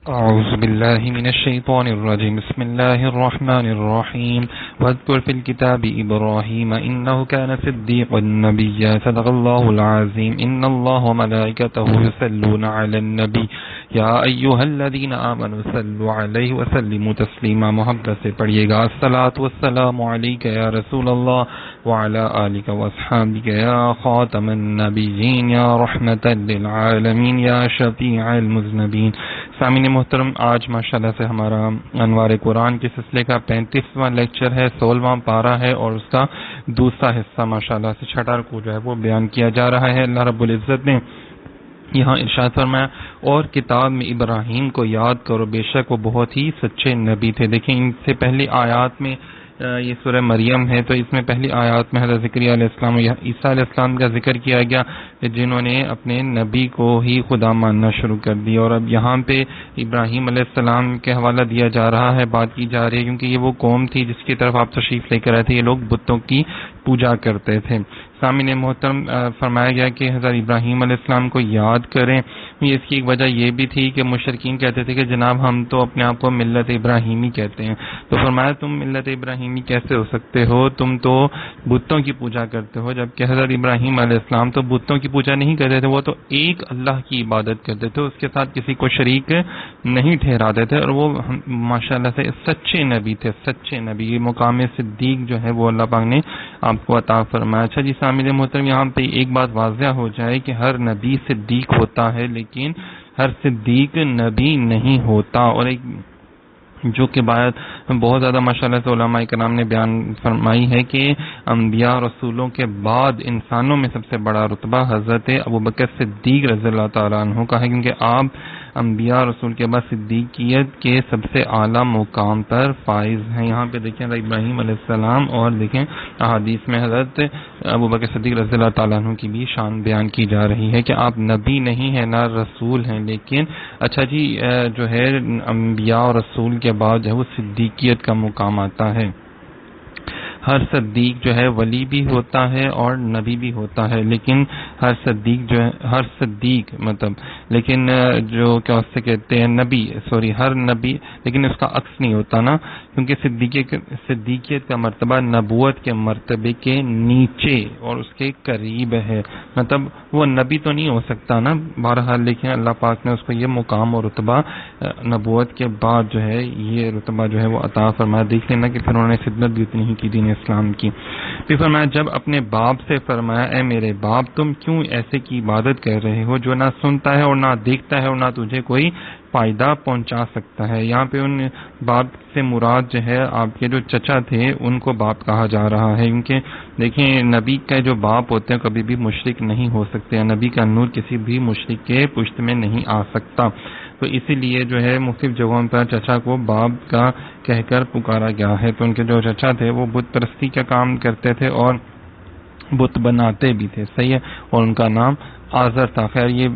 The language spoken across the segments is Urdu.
أعوذ بالله من الشيطان الرجيم بسم الله الرحمن الرحيم واذكر في الكتاب إبراهيم إنه كان صديقا نبيا صدق الله العظيم إن الله وملائكته يصلون على النبي يا أيها الذين آمنوا صلوا عليه وسلموا تسليما محبت سے پڑھیے گا الصلاة والسلام عليك يا رسول الله وعلى آلك وأصحابك يا خاتم النبيين يا رحمة للعالمين يا شفيع المذنبين. سامعین محترم، آج ماشاءاللہ سے ہمارا انوار قرآن کے سلسلے کا 35واں لیکچر ہے، 16واں پارہ ہے اور اس کا دوسرا حصہ ماشاءاللہ سے چھٹا رکوع جو ہے وہ بیان کیا جا رہا ہے. اللہ رب العزت نے یہاں ارشاد فرمایا اور کتاب میں ابراہیم کو یاد کرو، بے شک وہ بہت ہی سچے نبی تھے. دیکھیں ان سے پہلی آیات میں یہ سورہ مریم ہے، تو اس میں پہلی آیات میں حضرت زکریا علیہ السلام اور عیسیٰ علیہ السلام کا ذکر کیا گیا جنہوں نے اپنے نبی کو ہی خدا ماننا شروع کر دیا. اور اب یہاں پہ ابراہیم علیہ السلام کے حوالہ دیا جا رہا ہے، بات کی جا رہی ہے، کیونکہ یہ وہ قوم تھی جس کی طرف آپ تشریف لے کر آئے تھے. یہ لوگ بتوں کی پوجا کرتے تھے. سامعین محترم، فرمایا گیا کہ حضرت ابراہیم علیہ السلام کو یاد کریں. اس کی ایک وجہ یہ بھی تھی کہ مشرکین کہتے تھے کہ جناب ہم تو اپنے آپ کو ملت ابراہیمی کہتے ہیں. تو فرمایا تم ملت ابراہیمی کیسے ہو سکتے ہو، تم تو بتوں کی پوجا کرتے ہو. جبکہ حضرت ابراہیم علیہ السلام تو بتوں کی پوجا نہیں کرتے تھے، وہ تو ایک اللہ کی عبادت کرتے تھے، اس کے ساتھ کسی کو شریک نہیں ٹھہراتے تھے. اور وہ ماشاءاللہ سے سچے نبی تھے، سچے نبی. یہ مقام صدیق جو ہے وہ اللہ پاک نے آپ کو عطا فرمایا. اچھا جی سامعین محترم، یہاں پہ ایک بات واضح ہو جائے کہ ہر نبی صدیق ہوتا ہے لیکن ہر صدیق نبی نہیں ہوتا. اور ایک جو کہ بات بہت زیادہ ماشاءاللہ سے علماء کرام نے بیان فرمائی ہے کہ انبیاء رسولوں کے بعد انسانوں میں سب سے بڑا رتبہ حضرت ابوبکر صدیق رضی اللہ تعالیٰ عنہ کا ہے، کیونکہ آپ انبیاء رسول کے بعد صدیقیت کے سب سے اعلیٰ مقام پر فائز ہیں. یہاں پہ دیکھیں حضرت ابراہیم علیہ السلام اور دیکھیں احادیث میں حضرت ابوبکر صدیق رضی اللہ تعالیٰ عنہ کی بھی شان بیان کی جا رہی ہے کہ آپ نبی نہیں ہیں نہ رسول ہیں، لیکن اچھا جی جو ہے انبیاء اور رسول کے بعد جو ہے وہ صدیقیت کا مقام آتا ہے. ہر صدیق جو ہے ولی بھی ہوتا ہے اور نبی بھی ہوتا ہے، لیکن ہر صدیق جو ہے مطلب لیکن جو کیا اس سے کہتے ہیں نبی ہر نبی، لیکن اس کا عکس نہیں ہوتا نا، کیونکہ صدیقیت کا مرتبہ نبوت کے مرتبے کے نیچے اور اس کے قریب ہے. مطلب وہ نبی تو نہیں ہو سکتا نا، بہرحال لیکن اللہ پاک نے اس کو یہ مقام اور رتبہ نبوت کے بعد جو ہے یہ رتبہ جو ہے وہ عطا فرمایا. دیکھ لینا کہ پھر انہوں نے خدمت بھی اتنی ہی کی دین اسلام کی. پھر فرمایا جب اپنے باپ سے فرمایا اے میرے باپ تم کیوں ایسے کی عبادت کر رہے ہو جو نہ سنتا ہے اور نہ دیکھتا ہے اور نہ تجھے کوئی فائدہ پہنچا سکتا ہے. یہاں پہ ان باپ سے مراد جو ہے آپ کے جو چچا تھے ان کو باپ کہا جا رہا ہے، کیونکہ دیکھیں نبی کا جو باپ ہوتے ہیں کبھی بھی مشرک نہیں ہو سکتے، نبی کا نور کسی بھی مشرک کے پشت میں نہیں آ سکتا. تو اسی لیے جو ہے مختلف جگہوں پر چچا کو باپ کا کہہ کر پکارا گیا ہے. تو ان کے جو چچا تھے وہ بت پرستی کا کام کرتے تھے اور بت بناتے بھی تھے، صحیح ہے، اور ان کا نام آزر تھا. خیر یہ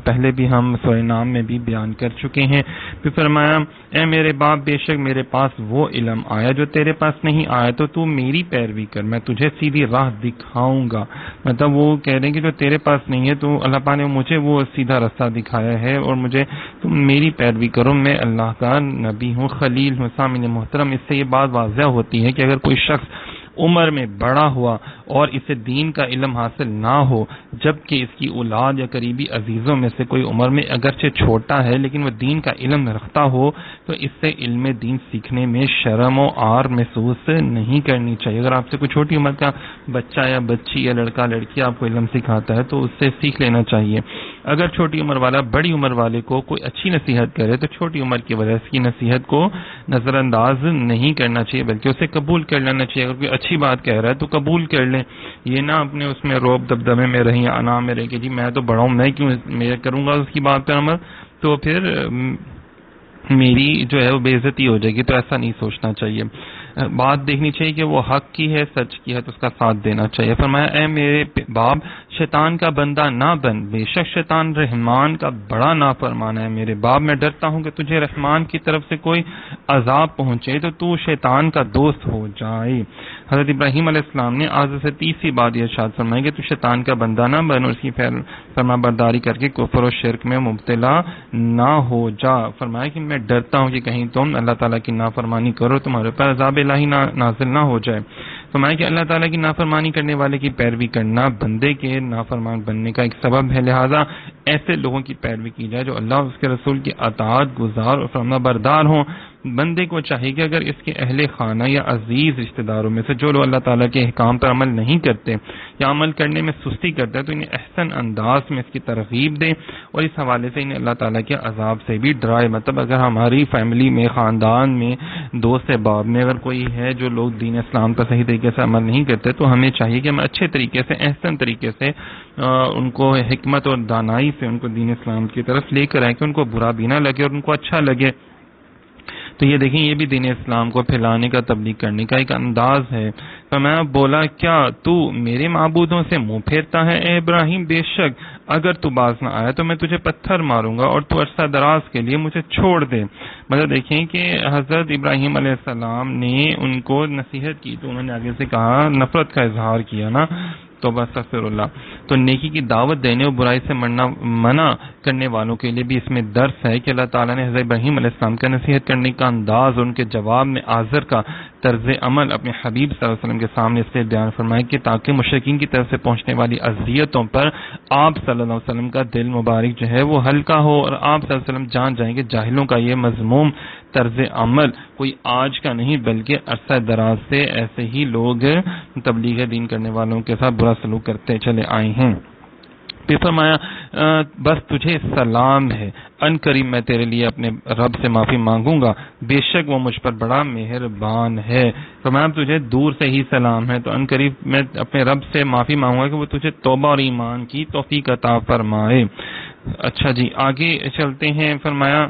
پہلے بھی ہم سورہ نام میں بھی بیان کر چکے ہیں. پھر فرمایا اے میرے باپ بے شک میرے پاس وہ علم آیا جو تیرے پاس نہیں آیا، تو میری پیروی کر، میں تجھے سیدھی راہ دکھاؤں گا. مطلب وہ کہہ رہے ہیں کہ جو تیرے پاس نہیں ہے تو اللہ پاک نے مجھے وہ سیدھا راستہ دکھایا ہے اور مجھے تم میری پیروی کرو، میں اللہ کا نبی ہوں، خلیل ہوں. سامعین محترم، اس سے یہ بات واضح ہوتی ہے کہ اگر کوئی شخص عمر میں بڑا ہوا اور اسے دین کا علم حاصل نہ ہو، جبکہ اس کی اولاد یا قریبی عزیزوں میں سے کوئی عمر میں اگرچہ چھوٹا ہے لیکن وہ دین کا علم رکھتا ہو، تو اس سے علم دین سیکھنے میں شرم و عار محسوس نہیں کرنی چاہیے. اگر آپ سے کوئی چھوٹی عمر کا بچہ یا بچی یا لڑکا لڑکی آپ کو علم سکھاتا ہے تو اس سے سیکھ لینا چاہیے. اگر چھوٹی عمر والا بڑی عمر والے کو کوئی اچھی نصیحت کرے تو چھوٹی عمر کی وجہ سے نصیحت کو نظر انداز نہیں کرنا چاہیے بلکہ اسے قبول کر لینا چاہیے. اگر کوئی اچھی بات کہہ رہا ہے تو قبول کر لیں، یہ نہ اپنے اس میں روب دبدبے میں رہیں، انا میں رہے کہ جی میں تو بڑا ہوں، میں کیوں میں کروں گا اس کی بات پر عمل، تو پھر میری جو ہے وہ بے عزتی ہو جائے گی. تو ایسا نہیں سوچنا چاہیے، بات دیکھنی چاہیے کہ وہ حق کی ہے، سچ کی ہے تو اس کا ساتھ دینا چاہیے. فرمایا اے میرے باپ شیطان کا بندہ نہ بن، بے شک شیطان رحمان کا بڑا نافرمان ہے۔ میرے باپ، میں ڈرتا ہوں کہ تجھے رحمان کی طرف سے کوئی عذاب پہنچے تو تو شیطان کا دوست ہو جائے۔ حضرت ابراہیم علیہ السلام نے آج سے تیسری بات یہ ارشاد فرمائی کہ تو شیطان کا بندہ نہ بن اور اس کی فرما برداری کر کے کفر و شرک میں مبتلا نہ ہو جا۔ فرمایا کہ میں ڈرتا ہوں کہ کہیں تم اللہ تعالیٰ کی نافرمانی کرو، تمہارے پر عذاب الہی نازل نہ ہو جائے۔ فرمایا کہ اللہ تعالیٰ کی نافرمانی کرنے والے کی پیروی کرنا بندے کے نافرمان بننے کا ایک سبب ہے، لہذا ایسے لوگوں کی پیروی کی جائے جو اللہ اور اس کے رسول کی اطاعت گزار اور فرما بردار ہوں۔ بندے کو چاہیے کہ اگر اس کے اہل خانہ یا عزیز رشتہ داروں میں سے جو لوگ اللہ تعالیٰ کے احکام پر عمل نہیں کرتے یا عمل کرنے میں سستی کرتے ہیں تو انہیں احسن انداز میں اس کی ترغیب دے اور اس حوالے سے انہیں اللہ تعالیٰ کے عذاب سے بھی ڈرائے۔ مطلب اگر ہماری فیملی میں، خاندان میں، دوست احباب میں اگر کوئی ہے جو لوگ دین اسلام پر صحیح طریقے سے عمل نہیں کرتے تو ہمیں چاہیے کہ ہم اچھے طریقے سے، احسن طریقے سے ان کو حکمت اور دانائی سے ان کو دین اسلام کی طرف لے کر آئیں کہ ان کو برا بھی نہ لگے اور ان کو اچھا لگے۔ تو یہ دیکھیں، یہ بھی دین اسلام کو پھیلانے کا، تبلیغ کرنے کا ایک انداز ہے۔ تو میں بولا، کیا تو میرے معبودوں سے منہ پھیرتا ہے اے ابراہیم؟ بے شک اگر تو باز نہ آیا تو میں تجھے پتھر ماروں گا اور تو عرصہ دراز کے لیے مجھے چھوڑ دے۔ مطلب دیکھیں کہ حضرت ابراہیم علیہ السلام نے ان کو نصیحت کی تو انہوں نے آگے سے کہا، نفرت کا اظہار کیا نا، تو بس استغفر اللہ۔ تو نیکی کی دعوت دینے اور برائی سے منع کرنے والوں کے لیے بھی اس میں درس ہے کہ اللہ تعالیٰ نے حضرت ابراہیم علیہ السلام کا نصیحت کرنے کا انداز اور ان کے جواب میں آزر کا طرز عمل اپنے حبیب صلی اللہ علیہ وسلم کے سامنے اس لیے بیان فرمایا کہ تاکہ مشرکین کی طرف سے پہنچنے والی اذیتوں پر آپ صلی اللہ علیہ وسلم کا دل مبارک جو ہے وہ ہلکا ہو اور آپ صلی اللہ علیہ وسلم جان جائیں کہ جاہلوں کا یہ مذموم طرز عمل کوئی آج کا نہیں بلکہ عرصہ دراز سے ایسے ہی لوگ تبلیغ دین کرنے والوں کے ساتھ برا سلوک کرتے چلے آئے ہیں۔ پھر فرمایا، بس تجھے سلام ہے، ان قریب میں تیرے لیے اپنے رب سے معافی مانگوں گا، بے شک وہ مجھ پر بڑا مہربان ہے۔ فرمایا تجھے دور سے ہی سلام ہے، تو ان قریب میں اپنے رب سے معافی مانگوں گا کہ وہ تجھے توبہ اور ایمان کی توفیق عطا فرمائے۔ اچھا جی، آگے چلتے ہیں۔ فرمایا،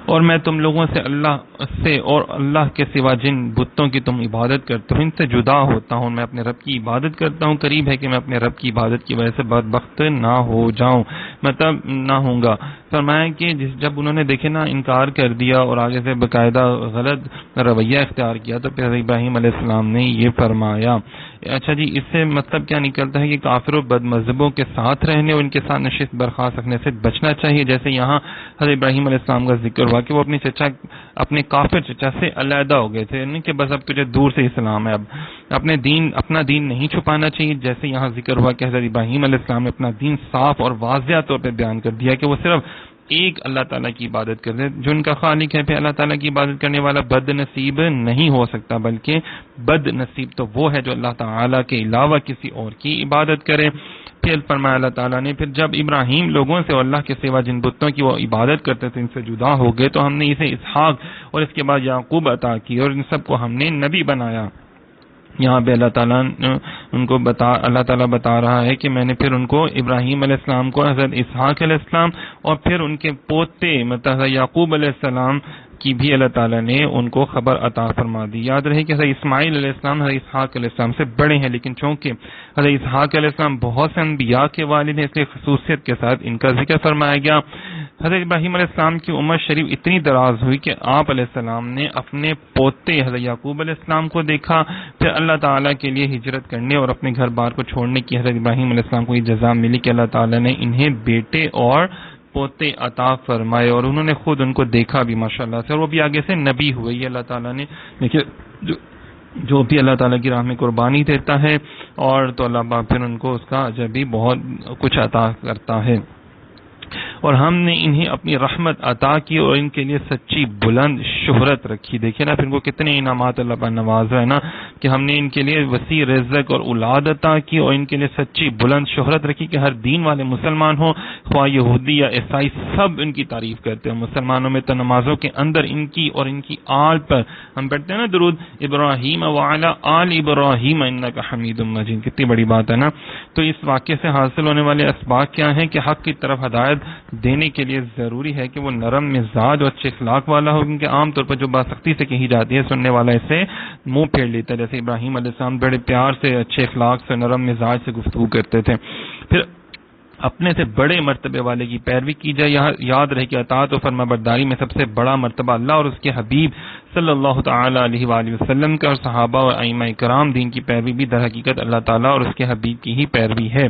اور میں تم لوگوں سے اللہ سے اور اللہ کے سوا جن بتوں کی تم عبادت کرتے ہو ان سے جدا ہوتا ہوں، میں اپنے رب کی عبادت کرتا ہوں، قریب ہے کہ میں اپنے رب کی عبادت کی وجہ سے بدبخت نہ ہو جاؤں، مطلب نہ ہوں گا۔ فرمایا کہ جب انہوں نے دیکھے نا انکار کر دیا اور آگے سے باقاعدہ غلط رویہ اختیار کیا تو پھر ابراہیم علیہ السلام نے یہ فرمایا۔ اچھا جی، اس سے مطلب کیا نکلتا ہے کہ کافر و بد مذہبوں کے ساتھ رہنے اور ان کے ساتھ نشست برخاست رکھنے سے بچنا چاہیے، جیسے یہاں حضرت ابراہیم علیہ السلام کا ذکر ہوا کہ وہ اپنے کافر چچا سے علیحدہ ہو گئے تھے، یعنی کہ بس اب تجھے دور سے اسلام ہے، اب اپنا دین نہیں چھپانا چاہیے، جیسے یہاں ذکر ہوا کہ حضرت ابراہیم علیہ السلام نے اپنا دین صاف اور واضح طور پہ بیان کر دیا کہ وہ صرف ایک اللہ تعالیٰ کی عبادت کرتے جو ان کا خالق ہے۔ پھر اللہ تعالیٰ کی عبادت کرنے والا بد نصیب نہیں ہو سکتا، بلکہ بد نصیب تو وہ ہے جو اللہ تعالیٰ کے علاوہ کسی اور کی عبادت کرے۔ پھر فرمایا اللہ تعالیٰ نے، پھر جب ابراہیم لوگوں سے اور اللہ کے سوا جن بتوں کی وہ عبادت کرتے تھے ان سے جدا ہو گئے تو ہم نے اسے اسحاق اور اس کے بعد یعقوب عطا کی اور ان سب کو ہم نے نبی بنایا۔ یہاں پہ اللہ تعالیٰ بتا رہا ہے کہ میں نے پھر ان کو ابراہیم علیہ السلام کو حضرت اسحاق علیہ السلام اور پھر ان کے پوتے مطلب یعقوب علیہ السلام کی بھی اللہ تعالیٰ نے ان کو خبر عطا فرما دی۔ یاد رہے کہ حضرت اسماعیل علیہ السلام حضرت اسحاق علیہ السلام سے بڑے ہیں، لیکن چونکہ حضرت اسحاق علیہ السلام بہت سے انبیاء کے والد ہیں اس لیے خصوصیت کے ساتھ ان کا ذکر فرمایا گیا۔ حضرت ابراہیم علیہ السلام کی عمر شریف اتنی دراز ہوئی کہ آپ علیہ السلام نے اپنے پوتے حضرت یعقوب علیہ السلام کو دیکھا، پھر اللہ تعالیٰ کے لیے ہجرت کرنے اور اپنے گھر بار کو چھوڑنے کی حضرت ابراہیم علیہ السلام کو یہ جزا ملی کہ اللہ تعالیٰ نے انہیں بیٹے اور پوتے عطا فرمائے اور انہوں نے خود ان کو دیکھا بھی ماشاءاللہ سے، اور وہ بھی آگے سے نبی ہوئے۔ یہ اللہ تعالیٰ نے دیکھیے جو بھی اللہ تعالیٰ کی راہ میں قربانی دیتا ہے اور تو اللہ پاک پھر ان کو اس کا اجر بھی بہت کچھ عطا کرتا ہے۔ اور ہم نے انہیں اپنی رحمت عطا کی اور ان کے لیے سچی بلند شہرت رکھی۔ دیکھیں نا پھر ان کو کتنے انعامات اللہ پر نواز ہے نا، کہ ہم نے ان کے لیے وسیع رزق اور اولاد عطا کی اور ان کے لیے سچی بلند شہرت رکھی کہ ہر دین والے مسلمان ہوں، خواہ یہودی یا عیسائی، سب ان کی تعریف کرتے ہیں۔ مسلمانوں میں تو نمازوں کے اندر ان کی اور ان کی آل پر ہم پڑھتے ہیں نا درود ابراہیم وعلی آل ابراہیم انک حمید مجید، کتنی بڑی بات ہے نا۔ تو اس واقعے سے حاصل ہونے والے اسباق کیا ہیں کہ حق کی طرف ہدایت دینے کے لیے ضروری ہے کہ وہ نرم مزاج اور اچھے اخلاق والا ہو، کیونکہ عام طور پر جو بات سختی سے کہی جاتی ہے سننے والا اسے منہ پھیر لیتا ہے. جیسے ابراہیم علیہ السلام بڑے پیار سے، اچھے اخلاق سے، نرم مزاج سے گفتگو کرتے تھے. پھر اپنے سے بڑے مرتبے والے کی پیروی کی جائے. یاد رہے کہ اطاعت و فرما برداری میں سب سے بڑا مرتبہ اللہ اور اس کے حبیب صلی اللہ تعالی علیہ وآلہ وسلم کا، اور صحابہ اور ائمہ کرام دین کی پیروی بھی در حقیقت اللہ تعالیٰ اور اس کے حبیب کی ہی پیروی ہے.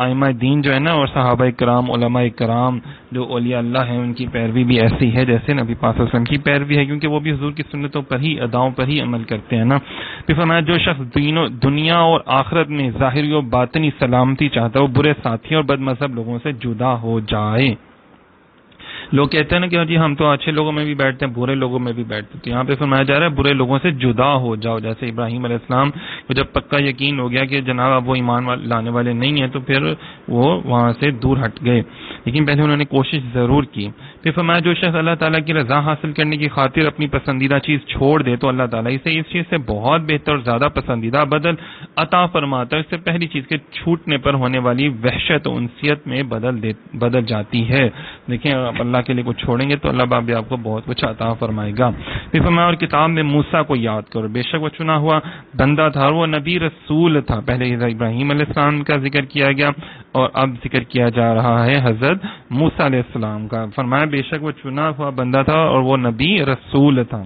ائمہ دین جو ہے نا، اور صحابہ کرام، علماء کرام جو اولیاء اللہ ہیں، ان کی پیروی بھی ایسی ہے جیسے نبی پاک صلی اللہ علیہ وسلم کی پیروی ہے، کیونکہ وہ بھی حضور کی سنتوں پر ہی، اداؤں پر ہی عمل کرتے ہیں نا. پھر فرمایا جو شخص دنیا اور آخرت میں ظاہری و باطنی سلامتی چاہتا ہے وہ برے ساتھیوں اور بد مذہب لوگوں سے جدا ہو جائے. لوگ کہتے ہیں نا کہ جی ہم تو اچھے لوگوں میں بھی بیٹھتے ہیں، برے لوگوں میں بھی بیٹھتے ہیں، تو یہاں پہ فرمایا جا رہا ہے برے لوگوں سے جدا ہو جاؤ. جیسے ابراہیم علیہ السلام کو جب پکا یقین ہو گیا کہ جناب اب وہ ایمان لانے والے نہیں ہیں، تو پھر وہ وہاں سے دور ہٹ گئے، لیکن پہلے انہوں نے کوشش ضرور کی. پھر فرمایا جو شخص اللہ تعالیٰ کی رضا حاصل کرنے کی خاطر اپنی پسندیدہ چیز چھوڑ دے تو اللہ تعالیٰ اسے اس چیز سے بہت بہتر اور زیادہ پسندیدہ بدل عطا فرماتا ہے. اس سے پہلی چیز کے چھوٹنے پر ہونے والی وحشت و انسیت میں بدل جاتی ہے. دیکھیں آپ اللہ کے لیے کچھ چھوڑیں گے تو اللہ باپ آپ کو بہت کچھ عطا فرمائے گا. پھر فرمایا اور کتاب میں موسیٰ کو یاد کرو، بے شک وہ چنا ہوا بندہ تھا اور وہ نبی رسول تھا. پہلے ابراہیم علیہ السلام کا ذکر کیا گیا اور اب ذکر کیا جا رہا ہے حضرت موسیٰ علیہ السلام کا. فرمایا بے شک وہ چنا ہوا بندہ تھا اور وہ نبی رسول تھا.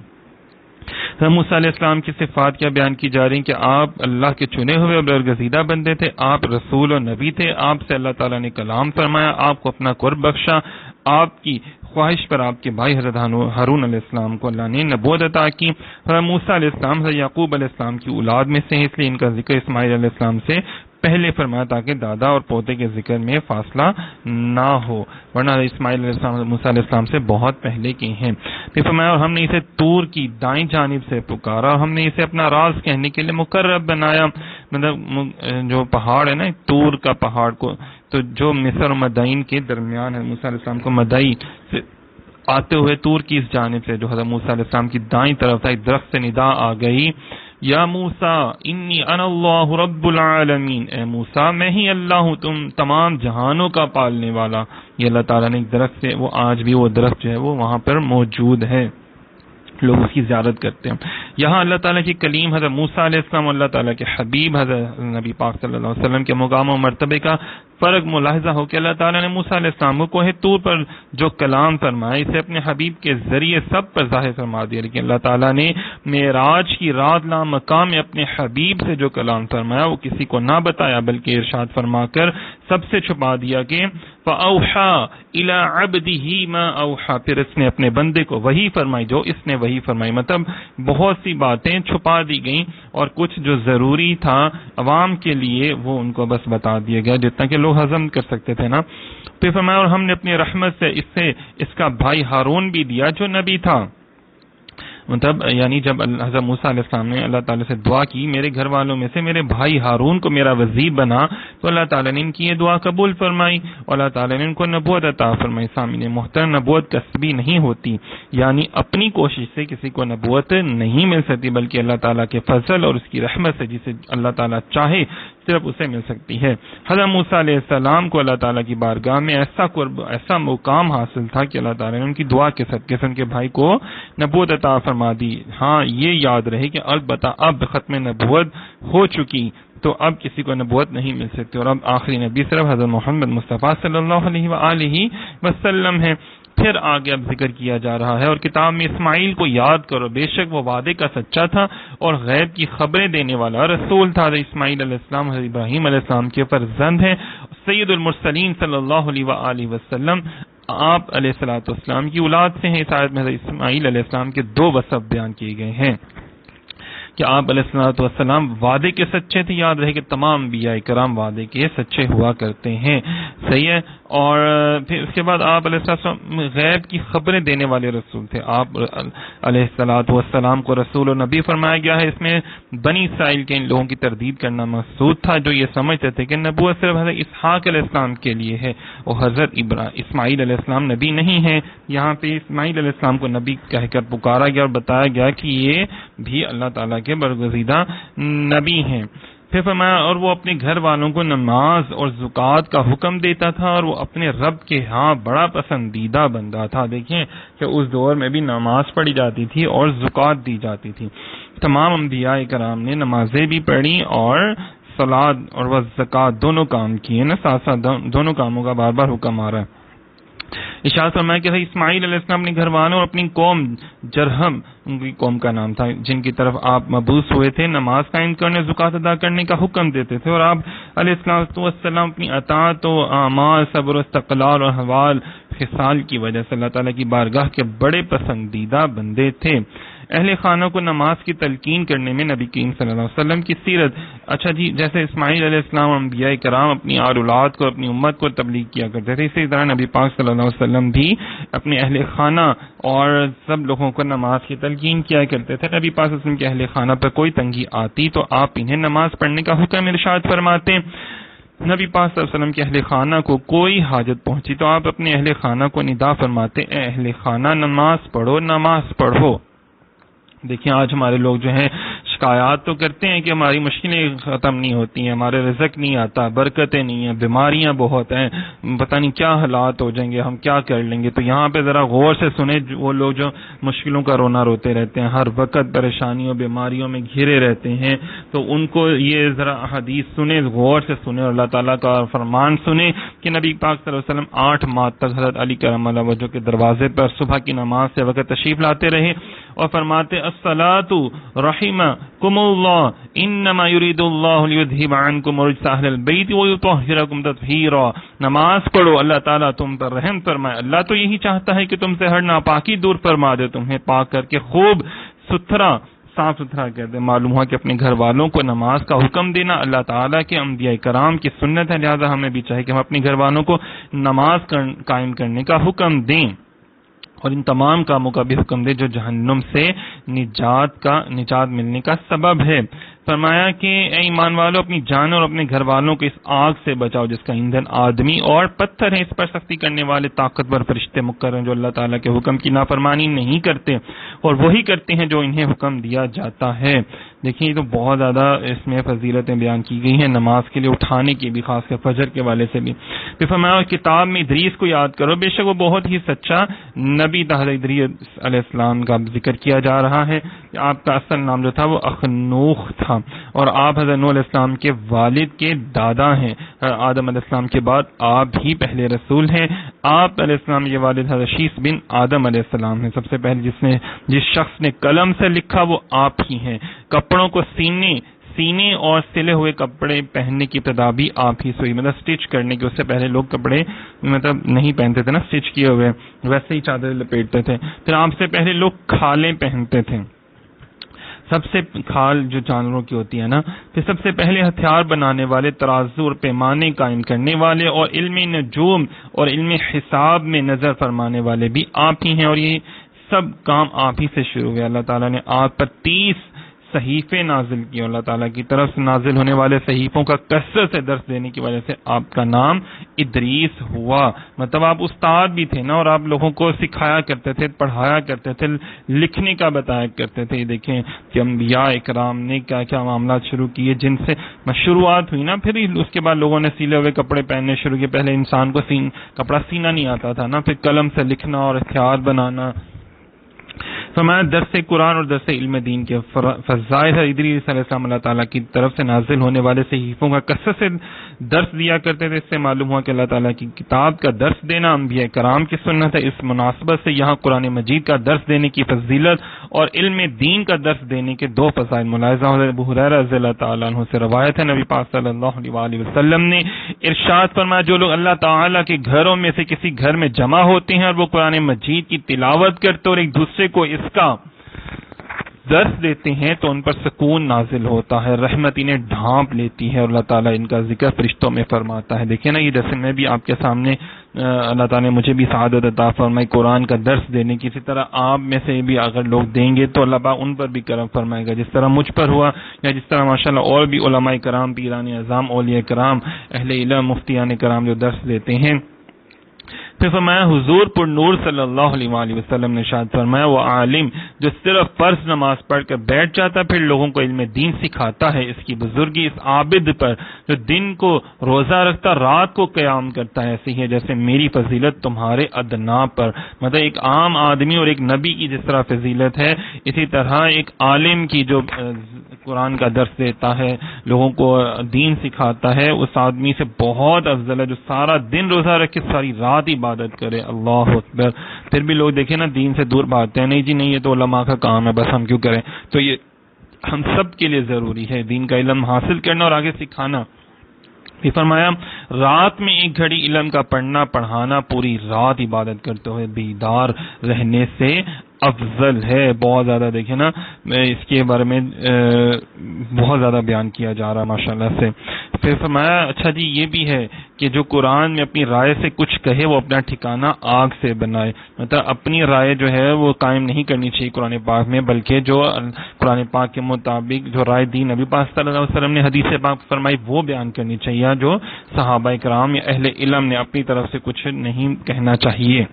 موسیٰ علیہ السلام کی صفات کیا بیان کی جا رہی ہیں کہ آپ اللہ کے چنے ہوئے اور برگزیدہ بندے تھے، آپ رسول و نبی تھے، آپ سے اللہ تعالیٰ نے کلام فرمایا، آپ کو اپنا قرب بخشا، آپ کی خواہش پر آپ کے بھائی حضرت ہارون علیہ السلام کو اللہ نے نبوت عطا کی. موسیٰ علیہ السلام حضرت یعقوب علیہ السلام کی اولاد میں سے، اس لیے ان کا ذکر اسماعیل علیہ السلام سے پہلے فرمایا تاکہ دادا اور پوتے کے ذکر میں فاصلہ نہ ہو، ورنہ اسماعیل علیہ السلام موسیٰ علیہ السلام سے بہت پہلے کے ہیں. پھر فرمایا اور ہم نے اسے طور کی دائیں جانب سے پکارا اور ہم نے اسے اپنا راز کہنے کے لیے مقرب بنایا. مطلب جو پہاڑ ہے نا طور کا پہاڑ کو، تو جو مصر و مدائن کے درمیان ہے، موسیٰ علیہ السلام کو مدعی سے آتے ہوئے طور کی اس جانب سے جو حضرت موسیٰ علیہ السلام کی دائیں طرف تھا، ایک درخت سے ندا آ گئی، یا موسیٰ انی انا اللہ رب العالمین، اے موسیٰ میں ہی اللہ ہوں، تم تمام جہانوں کا پالنے والا. یہ اللہ تعالیٰ نے ایک درخت سے، وہ آج بھی وہ درخت جو ہے وہ وہاں پر موجود ہے، لوگ اس کی زیارت کرتے ہیں. یہاں اللہ تعالیٰ کی کلیم حضرت موسیٰ علیہ السلام اور اللہ تعالیٰ کے حبیب حضرت نبی پاک صلی اللہ علیہ وسلم کے مقام و مرتبے کا فرق ملاحظہ ہو کہ اللہ تعالیٰ نے موسیٰ علیہ السلام کو کوہ طور پر جو کلام فرمایا اسے اپنے حبیب کے ذریعے سب پر ظاہر فرما دیا، لیکن اللہ تعالیٰ نے معراج کی رات لا مقام میں اپنے حبیب سے جو کلام فرمایا وہ کسی کو نہ بتایا، بلکہ ارشاد فرما کر سب سے چھپا دیا کہ فَأَوْحَى إِلَىٰ عَبْدِهِ مَا أَوْحَىٰ، پھر اس نے اپنے بندے کو وحی فرمائی جو اس نے وحی فرمائی. مطلب بہت سی باتیں چھپا دی گئیں اور کچھ جو ضروری تھا عوام کے لیے وہ ان کو بس بتا دیا گیا جتنا کہ لوگ ہضم کر سکتے تھے نا. پھر فرمایا اور ہم نے اپنی رحمت سے اس کا بھائی ہارون بھی دیا جو نبی تھا. مطلب یعنی جب حضرت موسیٰ علیہ السلام نے اللہ تعالیٰ سے دعا کی میرے گھر والوں میں سے میرے بھائی ہارون کو میرا وزیر بنا، تو اللہ تعالیٰ نے ان کی یہ دعا قبول فرمائی اور اللہ تعالیٰ نے ان کو نبوت عطا فرمائی. سامعین محترم، نبوت کسبی نہیں ہوتی، یعنی اپنی کوشش سے کسی کو نبوت نہیں مل سکتی، بلکہ اللہ تعالیٰ کے فضل اور اس کی رحمت سے جسے اللہ تعالیٰ چاہے صرف اسے مل سکتی ہے. حضرت موسیٰ علیہ السلام کو اللہ تعالیٰ کی بارگاہ میں ایسا قرب، ایسا مقام حاصل تھا کہ اللہ تعالیٰ نے ان کی دعا کے صدقے سے ان کے بھائی کو نبوت عطا فرما دی. ہاں یہ یاد رہے کہ البتہ اب ختم نبوت ہو چکی تو اب کسی کو نبوت نہیں مل سکتی، اور اب آخری نبی صرف حضرت محمد مصطفیٰ صلی اللہ علیہ وآلہ وسلم ہے. پھر آگے اب ذکر کیا جا رہا ہے اور کتاب میں اسماعیل کو یاد کرو، بے شک وہ وعدے کا سچا تھا اور غیب کی خبریں دینے والا رسول تھا. اسماعیل علیہ السلام حضرت ابراہیم علیہ السلام کے فرزند ہیں. سید المرسلین صلی اللہ علیہ وآلہ وسلم آپ علیہ الصلوۃ والسلام کی اولاد سے ہیں. اس آیت میں حضرت اسماعیل علیہ السلام کے دو وصف بیان کیے گئے ہیں کہ آپ علیہ الصلوۃ والسلام وعدے کے سچے تھے. یاد رہے کہ تمام انبیاء کرام وعدے کے سچے ہوا کرتے ہیں، صحیح ہے. اور پھر اس کے بعد آپ علیہ السلام غیب کی خبریں دینے والے رسول تھے. آپ علیہ الصلوۃ والسلام کو رسول و نبی فرمایا گیا ہے. اس میں بنی اسرائیل کے ان لوگوں کی تردید کرنا مقصود تھا جو یہ سمجھتے تھے کہ نبوت صرف حضرت اسحاق علیہ السلام کے لیے ہے اور حضرت اسماعیل علیہ السلام نبی نہیں ہیں. یہاں پہ اسماعیل علیہ السلام کو نبی کہہ کر پکارا گیا اور بتایا گیا کہ یہ بھی اللہ تعالیٰ کے برگزیدہ نبی ہیں. پھر فرمایا اور وہ اپنے گھر والوں کو نماز اور زکوٰۃ کا حکم دیتا تھا اور وہ اپنے رب کے ہاں بڑا پسندیدہ بندہ تھا. دیکھیں کہ اس دور میں بھی نماز پڑھی جاتی تھی اور زکوٰۃ دی جاتی تھی. تمام انبیاء کرام نے نمازیں بھی پڑھی اور صلاۃ اور زکوٰۃ دونوں کام کیے نا، ساتھ ساتھ دونوں کاموں کا بار بار حکم آ رہا ہے. ارشاد فرمایا کہ اسماعیل علیہ السلام اپنے گھر والوں اور اپنی قوم جرہم، ان کی قوم کا نام تھا، جن کی طرف آپ مبعوث ہوئے تھے، نماز قائم کرنے، زکوٰۃ ادا کرنے کا حکم دیتے تھے. اور آپ علیہ السلام اپنی اطاعت و اعمال، صبر و استقلال اور حوال خصال کی وجہ سے اللہ تعالیٰ کی بارگاہ کے بڑے پسندیدہ بندے تھے. اہل خانہ کو نماز کی تلقین کرنے میں نبی کریم صلی اللہ علیہ وسلم کی سیرت. اچھا جی، جیسے اسماعیل علیہ السلام اور انبیاء کرام اپنی اولاد کو، اپنی امت کو تبلیغ کیا کرتے تھے، اسی طرح نبی پاک صلی اللہ علیہ وسلم بھی اپنے اہل خانہ اور سب لوگوں کو نماز کی تلقین کیا کرتے تھے. نبی پاک صلی اللہ علیہ وسلم کے اہل خانہ پر کوئی تنگی آتی تو آپ انہیں نماز پڑھنے کا حکم ارشاد فرماتے. نبی پاک صلی اللہ علیہ وسلم کے اہل خانہ کو کوئی حاجت پہنچی تو آپ اپنے اہل خانہ کو ندا فرماتے، اے اہل خانہ نماز پڑھو، نماز پڑھو. دیکھیں آج ہمارے لوگ جو ہیں شکایات تو کرتے ہیں کہ ہماری مشکلیں ختم نہیں ہوتی ہیں، ہمارے رزق نہیں آتا، برکتیں نہیں ہیں، بیماریاں بہت ہیں، پتہ نہیں کیا حالات ہو جائیں گے، ہم کیا کر لیں گے. تو یہاں پہ ذرا غور سے سنیں، وہ لوگ جو مشکلوں کا رونا روتے رہتے ہیں، ہر وقت پریشانیوں بیماریوں میں گھرے رہتے ہیں، تو ان کو یہ ذرا حدیث سنیں، غور سے سنیں اور اللہ تعالیٰ کا فرمان سنیں کہ نبی پاک صلی اللہ علیہ وسلم 8 ماہ تک حضرت علی کرم اللہ وجہ کے دروازے پر صبح کی نماز سے وقت تشریف لاتے رہے اور فرماتے الصلاۃ رحمکم اللہ انما یرید اللہ لیذھب عنکم رجس اہل البیت ویطہرکم تطہیرا. نماز پڑھو، اللہ تعالیٰ تم پر رحم فرمائے. اللہ تو یہی چاہتا ہے کہ تم سے ہر ناپاکی دور فرما دے، تمہیں پاک کر کے خوب صاف ستھرا کر دے. معلوم ہوا کہ اپنے گھر والوں کو نماز کا حکم دینا اللہ تعالیٰ کے انبیاء کرام کی سنت ہے، لہذا ہمیں بھی چاہیے کہ ہم اپنے گھر والوں کو نماز قائم کرنے کا حکم دیں اور ان تمام کاموں کا بھی حکم دے جو جہنم سے نجات ملنے کا سبب ہے. فرمایا کہ اے ایمان والو اپنی جان اور اپنے گھر والوں کو اس آگ سے بچاؤ جس کا ایندھن آدمی اور پتھر ہے. اس پر سختی کرنے والے طاقتور فرشتے مقرر ہیں جو اللہ تعالیٰ کے حکم کی نافرمانی نہیں کرتے اور وہی کرتے ہیں جو انہیں حکم دیا جاتا ہے. دیکھیں یہ تو بہت زیادہ اس میں فضیلتیں بیان کی گئی ہیں نماز کے لیے اٹھانے کی بھی، خاص کر فجر کے والے سے بھی. پھر فرمایا کتاب میں ادریس کو یاد کرو، بے شک وہ بہت ہی سچا نبی تھا. ادریس علیہ السلام کا ذکر کیا جا رہا ہے. آپ کا اصل نام جو تھا وہ اخنوخ تھا اور آپ حضرت نوح علیہ السلام کے والد کے دادا ہیں. آدم علیہ السلام کے بعد آپ ہی پہلے رسول ہیں. آپ علیہ السلام یہ والد حضرت شیث بن آدم علیہ السلام ہیں. سب سے پہلے جس شخص نے قلم سے لکھا وہ آپ ہی ہیں. کپڑوں کو سینے اور سلے ہوئے کپڑے پہننے کی ابتدا بھی آپ ہی سے ہوئی، مطلب سٹچ کرنے کے. اس سے پہلے لوگ کپڑے مطلب نہیں پہنتے تھے نا سٹچ کیے ہوئے، ویسے ہی چادر لپیٹتے تھے. پھر آپ سے پہلے لوگ کھالیں پہنتے تھے، سب سے کھال جو جانوروں کی ہوتی ہے نا. پھر سب سے پہلے ہتھیار بنانے والے، ترازو اور پیمانے قائم کرنے والے اور علم نجوم اور علم حساب میں نظر فرمانے والے بھی آپ ہی ہیں. اور یہ سب کام آپ ہی سے شروع ہوئے. اللہ تعالیٰ نے آپ پر 30 صحیفے نازل کیے. اللہ تعالیٰ کی طرف سے نازل ہونے والے صحیفوں کا کثرت سے درس دینے کی وجہ سے آپ کا نام ادریس ہوا. مطلب آپ استاد بھی تھے نا اور آپ لوگوں کو سکھایا کرتے تھے، پڑھایا کرتے تھے، لکھنے کا بتایا کرتے تھے. یہ دیکھیں کہ انبیاء اکرام نے کیا کیا معاملات شروع کیے جن سے شروعات ہوئی نا. پھر اس کے بعد لوگوں نے سیلے ہوئے کپڑے پہننے شروع کیے. پہلے انسان کو کپڑا سینا نہیں آتا تھا نا، پھر قلم سے لکھنا اور ہتھیار بنانا. فرمایا درس قرآن اور درس علم دین کے فضائل ہے. ادریس علیہ السلام اللہ تعالیٰ کی طرف سے نازل ہونے والے صحیفوں کا کثرت سے درس دیا کرتے تھے. اس سے معلوم ہوا کہ اللہ تعالیٰ کی کتاب کا درس دینا انبیاء کرام کی سنت ہے. اس مناسبت سے یہاں قرآن مجید کا درس دینے کی فضیلت اور علم دین کا درس دینے کے 2 فضائل ملاحظہ. ابو ہریرہ رضی اللہ تعالیٰ عنہ سے روایت ہے، نبی پاک صلی اللہ علیہ وسلم نے ارشاد فرمایا جو لوگ اللہ تعالیٰ کے گھروں میں سے کسی گھر میں جمع ہوتے ہیں اور وہ قرآن مجید کی تلاوت کرتے اور ایک دوسرے کو اس کا درس دیتے ہیں تو ان پر سکون نازل ہوتا ہے، رحمت انہیں ڈھانپ لیتی ہے اور اللہ تعالیٰ ان کا ذکر فرشتوں میں فرماتا ہے. دیکھیں نا یہ جیسے میں بھی آپ کے سامنے اللہ تعالیٰ نے مجھے بھی سعادت عطا فرمائی قرآن کا درس دینے کی، اسی طرح آپ میں سے بھی اگر لوگ دیں گے تو اللہ پاک ان پر بھی کرم فرمائے گا. جس طرح مجھ پر ہوا یا جس طرح ماشاءاللہ اور بھی علماء کرام، پیران اعظام، اولیاء کرام، اہل علم، مفتیان کرام جو درس دیتے ہیں. پھر فرمایا حضور پر نور صلی اللہ علیہ وآلہ وسلم نے ارشاد فرمایا وہ عالم جو صرف فرض نماز پڑھ کر بیٹھ جاتا پھر لوگوں کو علم دین سکھاتا ہے، اس کی بزرگی اس عابد پر جو دن کو روزہ رکھتا رات کو قیام کرتا ہے ایسی ہے جیسے میری فضیلت تمہارے ادنا پر. مطلب ایک عام آدمی اور ایک نبی کی جس طرح فضیلت ہے، اسی طرح ایک عالم کی جو قرآن کا درس دیتا ہے، لوگوں کو دین سکھاتا ہے، اس آدمی سے بہت افضل ہے جو سارا دن روزہ رکھے ساری رات عبادت کرے. اللہ اکبر. پھر بھی لوگ دیکھیں نا دین سے دور بھاگتے ہیں، نہیں جی نہیں یہ تو علماء کا کام ہے بس ہم کیوں کریں. تو یہ ہم سب کے لیے ضروری ہے دین کا علم حاصل کرنا اور آگے سکھانا. بھی فرمایا رات میں ایک گھڑی علم کا پڑھنا پڑھانا پوری رات عبادت کرتے ہوئے بیدار رہنے سے افضل ہے. بہت زیادہ دیکھیں نا اس کے بارے میں بہت زیادہ بیان کیا جا رہا ماشاءاللہ سے. پھر فرمایا اچھا جی یہ بھی ہے کہ جو قرآن میں اپنی رائے سے کچھ کہے وہ اپنا ٹھکانہ آگ سے بنائے. مطلب اپنی رائے جو ہے وہ قائم نہیں کرنی چاہیے قرآن پاک میں، بلکہ جو قرآن پاک کے مطابق جو رائے دی نبی پاک صلی اللہ علیہ وسلم نے حدیث پاک فرمائی وہ بیان کرنی چاہیے. جو صحابہ کرام یا اہل علم نے اپنی طرف سے کچھ نہیں کہنا چاہیے.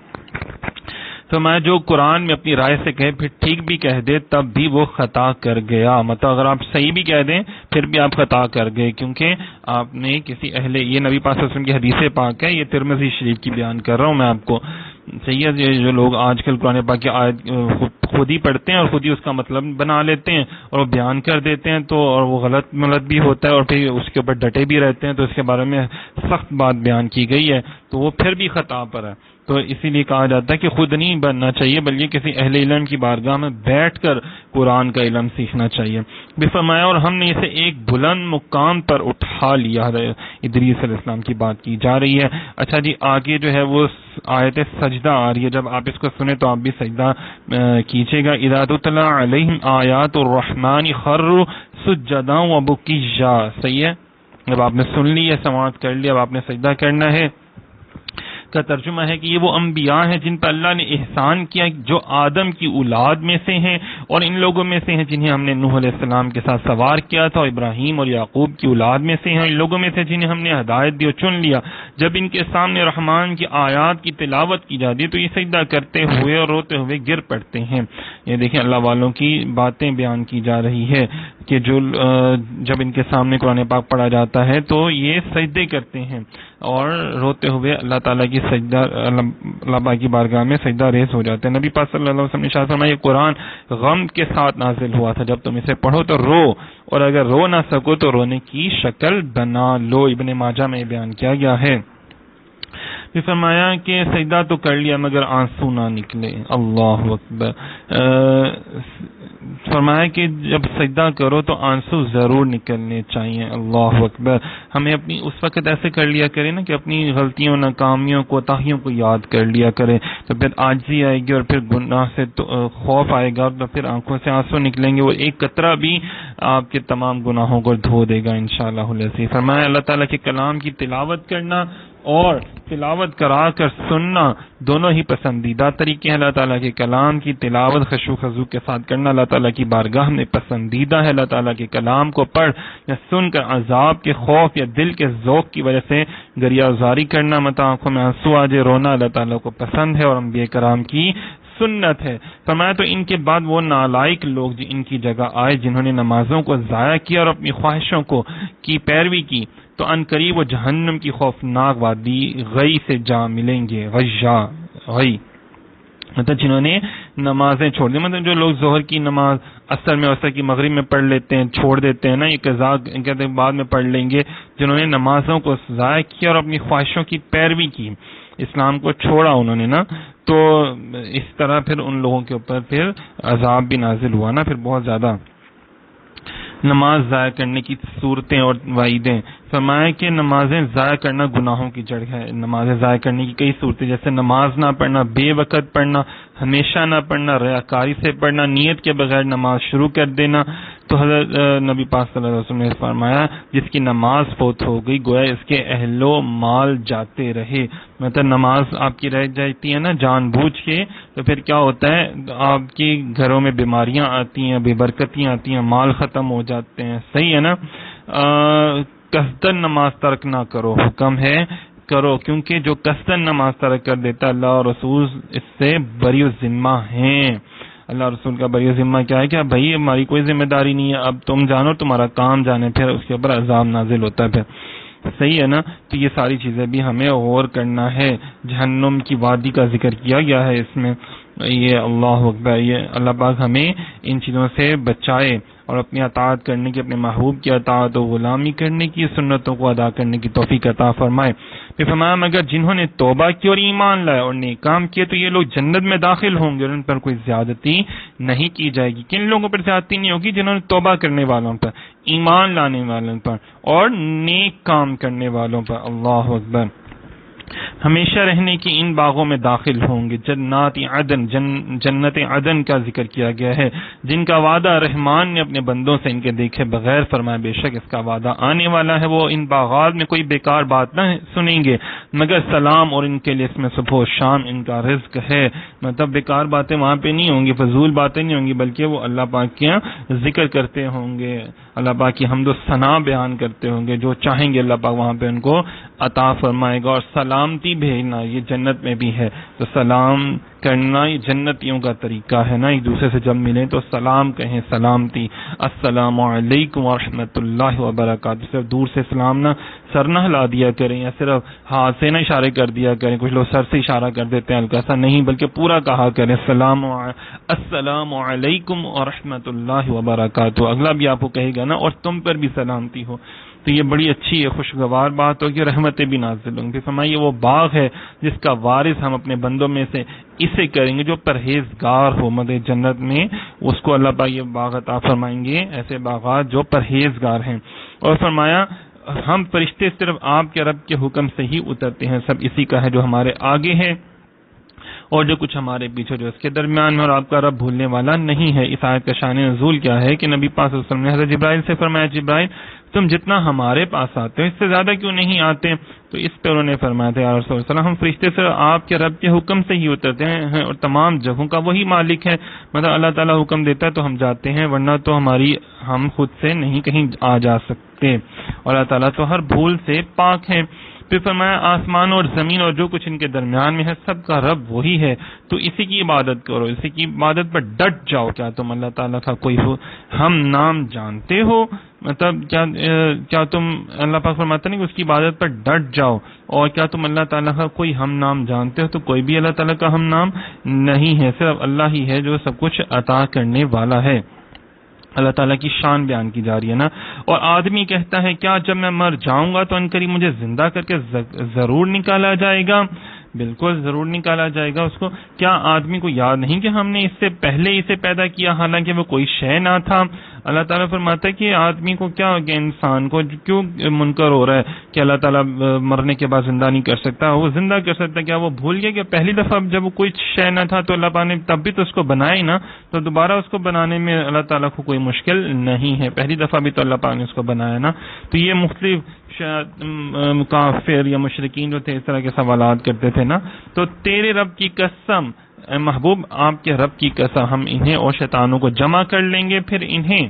تو میں جو قرآن میں اپنی رائے سے کہے پھر ٹھیک بھی کہہ دے تب بھی وہ خطا کر گیا. مطلب اگر آپ صحیح بھی کہہ دیں پھر بھی آپ خطا کر گئے، کیونکہ آپ نے کسی اہل یہ نبی پاک صلی اللہ علیہ وسلم کی حدیث پاک ہے، یہ ترمذی شریف کی بیان کر رہا ہوں میں آپ کو. صحیح ہے جو لوگ آج کل قرآن پاک کی آیت خود ہی پڑھتے ہیں اور خود ہی اس کا مطلب بنا لیتے ہیں اور وہ بیان کر دیتے ہیں تو اور وہ غلط بھی ہوتا ہے اور پھر اس کے اوپر ڈٹے بھی رہتے ہیں، تو اس کے بارے میں سخت بات بیان کی گئی ہے تو وہ پھر بھی خطا پر ہے. تو اسی لیے کہا جاتا ہے کہ خود نہیں بننا چاہیے بلکہ کسی اہل علم کی بارگاہ میں بیٹھ کر قرآن کا علم سیکھنا چاہیے. بھی فرمایا اور ہم نے اسے ایک بلند مقام پر اٹھا لیا. ادریس علیہ السلام کی بات کی جا رہی ہے. اچھا جی آگے جو ہے وہ آیت سجدہ آ رہی ہے، جب آپ اس کو سنیں تو آپ بھی سجدہ کیجیے گا. اذا تتلی علیہم آیات الرحمن خروا سجدا وبکیا. صحیح ہے، جب آپ نے سن لی ہے سماعت کر لیا اب آپ نے سجدہ کرنا ہے. کا ترجمہ ہے کہ یہ وہ انبیاء ہیں جن پر اللہ نے احسان کیا جو آدم کی اولاد میں سے ہیں اور ان لوگوں میں سے ہیں جنہیں ہم نے نوح علیہ السلام کے ساتھ سوار کیا تھا، اور ابراہیم اور یعقوب کی اولاد میں سے ہیں ان لوگوں میں سے جنہیں ہم نے ہدایت دی اور چن لیا. جب ان کے سامنے رحمان کی آیات کی تلاوت کی جاتی ہے تو یہ سجدہ کرتے ہوئے اور روتے ہوئے گر پڑتے ہیں. یہ دیکھیں اللہ والوں کی باتیں بیان کی جا رہی ہے کہ جو جب ان کے سامنے قرآن پاک پڑھا جاتا ہے تو یہ سجدے کرتے ہیں اور روتے ہوئے اللہ تعالیٰ کی سجدہ اللہ پاک کی بارگاہ میں سجدہ ریز ہو جاتے ہیں. نبی پاک صلی اللہ علیہ وسلم نے ارشاد فرمایا یہ قرآن غم کے ساتھ نازل ہوا تھا، جب تم اسے پڑھو تو رو اور اگر رو نہ سکو تو رونے کی شکل بنا لو. ابن ماجہ میں بیان کیا گیا ہے. پھر فرمایا کہ سجدہ تو کر لیا مگر آنسو نہ نکلے. اللہ اکبر. فرمایا کہ جب سجدہ کرو تو آنسو ضرور نکلنے چاہیے. اللہ اکبر. ہمیں اپنی اس وقت ایسے کر لیا کرے نا کہ اپنی غلطیوں ناکامیوں کوتاہیوں کو یاد کر لیا کرے تو پھر عاجزی آئے گی اور پھر گناہ سے خوف آئے گا تو پھر آنکھوں سے آنسو نکلیں گے. وہ ایک قطرہ بھی آپ کے تمام گناہوں کو دھو دے گا انشاءاللہ العزیز. فرمایا اللہ تعالیٰ کے کلام کی تلاوت کرنا اور تلاوت کرا کر سننا دونوں ہی پسندیدہ طریقے ہیں. اللہ تعالیٰ کے کلام کی تلاوت خشوع و خضوع کے ساتھ کرنا اللہ تعالیٰ کی بارگاہ میں پسندیدہ ہے. اللہ تعالیٰ کے کلام کو پڑھ یا سن کر عذاب کے خوف یا دل کے ذوق کی وجہ سے گریہ زاری کرنا مت آنکھوں میں آنسو آ جائے رونا اللہ تعالیٰ کو پسند ہے اور انبیاء کرام کی سنت ہے. فرمایا تو ان کے بعد وہ نالائق لوگ جو ان کی جگہ آئے جنہوں نے نمازوں کو ضائع کیا اور اپنی خواہشوں کو کی پیروی کی تو ان قریب وہ جہنم کی خوفناک وادی غی سے جا ملیں گے. غی مطلب جنہوں نے نمازیں چھوڑ دی، مطلب جو لوگ ظہر کی نماز عصر میں عصر کی مغرب میں پڑھ لیتے ہیں چھوڑ دیتے ہیں نا، یہ قضا کہتے ہیں بعد میں پڑھ لیں گے. جنہوں نے نمازوں کو ضائع کیا اور اپنی خواہشوں کی پیروی کی، اسلام کو چھوڑا انہوں نے نا، تو اس طرح پھر ان لوگوں کے اوپر پھر عذاب بھی نازل ہوا نا پھر بہت زیادہ. نماز ضائع کرنے کی صورتیں اور وعیدیں. فرمایا کہ نمازیں ضائع کرنا گناہوں کی جڑ ہے. نمازیں ضائع کرنے کی کئی صورتیں جیسے نماز نہ پڑھنا، بے وقت پڑھنا، ہمیشہ نہ پڑھنا، ریاکاری سے پڑھنا، نیت کے بغیر نماز شروع کر دینا. تو حضرت نبی پاک صلی اللہ علیہ وسلم نے فرمایا جس کی نماز فوت ہو گئی گویا اس کے اہل و مال جاتے رہے. مطلب نماز آپ کی رہ جاتی ہے نا جان بوجھ کے تو پھر کیا ہوتا ہے آپ کی گھروں میں بیماریاں آتی ہیں، بے برکتیاں آتی ہیں، مال ختم ہو جاتے ہیں. صحیح ہے نا. قصدن نماز ترک نہ کرو، حکم ہے کرو، کیونکہ جو قصدن نماز ترک کر دیتا ہے اللہ اور رسول اس سے بری الذمہ ہیں۔ اللہ رسول کا بری ذمہ کیا ہے کہ بھائی ہماری کوئی ذمہ داری نہیں ہے، اب تم جانو، تمہارا کام جانے، پھر اس کے اوپر عذاب نازل ہوتا ہے پھر، صحیح ہے نا؟ تو یہ ساری چیزیں بھی ہمیں غور کرنا ہے۔ جہنم کی وادی کا ذکر کیا گیا ہے اس میں، یہ اللہ اکبر، یہ اللہ پاک ہمیں ان چیزوں سے بچائے اور اپنی اطاعت کرنے کی، اپنے محبوب کی اطاعت و غلامی کرنے کی، سنتوں کو ادا کرنے کی توفیق عطا فرمائے۔ پھر فرمایا مگر جنہوں نے توبہ کی اور ایمان لائے اور نیک کام کیے تو یہ لوگ جنت میں داخل ہوں گے اور ان پر کوئی زیادتی نہیں کی جائے گی۔ کن لوگوں پر زیادتی نہیں ہوگی؟ جنہوں نے توبہ کرنے والوں پر، ایمان لانے والوں پر اور نیک کام کرنے والوں پر۔ اللہ اکبر۔ ہمیشہ رہنے کی ان باغوں میں داخل ہوں گے۔ جنات عدن، جنت عدن کا ذکر کیا گیا ہے، جن کا وعدہ رحمان نے اپنے بندوں سے ان کے دیکھے بغیر فرمایا، بے شک اس کا وعدہ آنے والا ہے، وہ ان باغات میں کوئی بیکار بات نہ سنیں گے مگر سلام، اور ان کے لیے اس میں صبح و شام ان کا رزق ہے۔ مطلب بیکار باتیں وہاں پہ نہیں ہوں گی، فضول باتیں نہیں ہوں گی، بلکہ وہ اللہ پاک کے ذکر کرتے ہوں گے، اللہ پاک کی حمد و ثنا بیان کرتے ہوں گے، جو چاہیں گے اللہ پاک وہاں پہ ان کو عطا فرمائے گا۔ اور سلامتی بھیجنا یہ جنت میں بھی ہے، تو سلام کرنا یہ جنتیوں کا طریقہ ہے نا، ایک دوسرے سے جب ملیں تو سلام کہیں، سلامتی، السلام علیکم ورحمۃ اللہ وبرکاتہ۔ صرف دور سے سلام نہ، سر نہ ہلا دیا کریں یا صرف ہاتھ سے نہ اشارے کر دیا کریں، کچھ لوگ سر سے اشارہ کر دیتے ہیں ہلکا سا، نہیں بلکہ پورا کہا کریں، السلام علیکم ورحمۃ اللہ وبرکاتہ۔ اگلا بھی آپ کو کہے گا نا اور تم پر بھی سلامتی ہو، تو یہ بڑی اچھی ہے، خوشگوار بات ہوگی، رحمتیں بھی نازل ہوں گی۔ فرمائیے وہ باغ ہے جس کا وارث ہم اپنے بندوں میں سے اسے کریں گے جو پرہیزگار ہو، مطلب جنت میں اس کو اللہ پاک یہ باغ عطا فرمائیں گے، ایسے باغات جو پرہیزگار ہیں۔ اور فرمایا ہم فرشتے صرف آپ کے رب کے حکم سے ہی اترتے ہیں، سب اسی کا ہے جو ہمارے آگے ہے اور جو کچھ ہمارے پیچھے جو اس کے درمیان میں، اور آپ کا رب بھولنے والا نہیں ہے۔ اس آیت کا شان نزول کیا ہے کہ نبی پاک صلی اللہ علیہ وسلم نے حضرت جبرائیل سے فرمایا، جبرائیل تم جتنا ہمارے پاس آتے ہو اس سے زیادہ کیوں نہیں آتے؟ تو اس پہ انہوں نے فرمایا تھا، یا رسول اللہ صلی اللہ علیہ وسلم، ہم فرشتے سے آپ کے رب کے حکم سے ہی اترتے ہیں اور تمام جگہوں کا وہی مالک ہے، مطلب اللہ تعالیٰ حکم دیتا ہے تو ہم جاتے ہیں، ورنہ تو ہم خود سے نہیں کہیں آ جا سکتے، اور اللہ تعالیٰ تو ہر بھول سے پاک ہے۔ پھر فرمایا آسمان اور زمین اور جو کچھ ان کے درمیان میں ہے سب کا رب وہی ہے، تو اسی کی عبادت کرو، اسی کی عبادت پر ڈٹ جاؤ۔ کیا تم اللہ تعالیٰ کا کوئی ہم نام جانتے ہو؟ مطلب کیا تم، اللہ پاک فرماتا نہیں کہ اس کی عبادت پر ڈٹ جاؤ، اور کیا تم اللہ تعالیٰ کا کوئی ہم نام جانتے ہو؟ تو کوئی بھی اللہ تعالیٰ کا ہم نام نہیں ہے، صرف اللہ ہی ہے جو سب کچھ عطا کرنے والا ہے۔ اللہ تعالیٰ کی شان بیان کی جا رہی ہے نا۔ اور آدمی کہتا ہے کیا جب میں مر جاؤں گا تو ان قریب مجھے زندہ کر کے ضرور نکالا جائے گا؟ بالکل ضرور نکالا جائے گا اس کو۔ کیا آدمی کو یاد نہیں کہ ہم نے اس سے پہلے اسے پیدا کیا حالانکہ وہ کوئی شے نہ تھا؟ اللہ تعالیٰ فرماتا ہے کہ آدمی کو کیا ہو گیا، انسان کو کیوں منکر ہو رہا ہے کہ اللہ تعالیٰ مرنے کے بعد زندہ نہیں کر سکتا؟ وہ زندہ کر سکتا ہے۔ کیا وہ بھول گیا کہ پہلی دفعہ جب وہ کوئی شے نہ تھا تو اللہ پاک نے تب بھی تو اس کو بنایا ہی نا، تو دوبارہ اس کو بنانے میں اللہ تعالیٰ کو کوئی مشکل نہیں ہے، پہلی دفعہ بھی تو اللہ پاک نے اس کو بنایا نا۔ تو یہ مختلف کافر یا مشرکین جو تھے اس طرح کے سوالات کرتے تھے نا، تو تیرے رب کی قسم اے محبوب، آپ کے رب کی قسم، ہم انہیں اور شیطانوں کو جمع کر لیں گے، پھر انہیں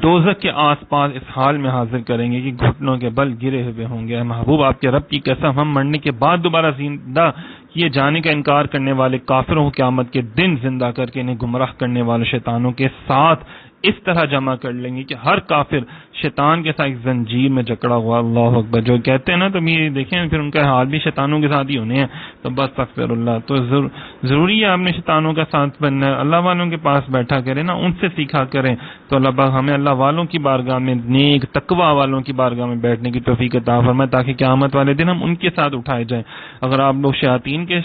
دوزخ کے آس پاس اس حال میں حاضر کریں گے کہ گھٹنوں کے بل گرے ہوئے ہوں گے۔ محبوب آپ کے رب کی قسم، ہم مرنے کے بعد دوبارہ زندہ کیے جانے کا انکار کرنے والے کافروں کو قیامت کے دن زندہ کر کے انہیں گمراہ کرنے والے شیطانوں کے ساتھ اس طرح جمع کر لیں گے کہ ہر کافر شیطان کے ساتھ ایک زنجیر میں جکڑا ہوا۔ اللہ اکبر، جو کہتے ہیں نا، تو یہ دیکھیں پھر ان کا حال بھی شیطانوں کے ساتھ ہی ہونے ہیں، تو بس استغفر اللہ۔ تو ضروری ہے آپ نے شیطانوں کا ساتھ بننا ہے، اللہ والوں کے پاس بیٹھا کریں نا، ان سے سیکھا کریں، تو اللہ پاک ہمیں اللہ والوں کی بارگاہ میں، نیک تقوی والوں کی بارگاہ میں بیٹھنے کی توفیق عطا فرمائے، تاکہ قیامت والے دن ہم ان کے ساتھ اٹھائے جائیں۔ اگر آپ لوگ شیاطین کے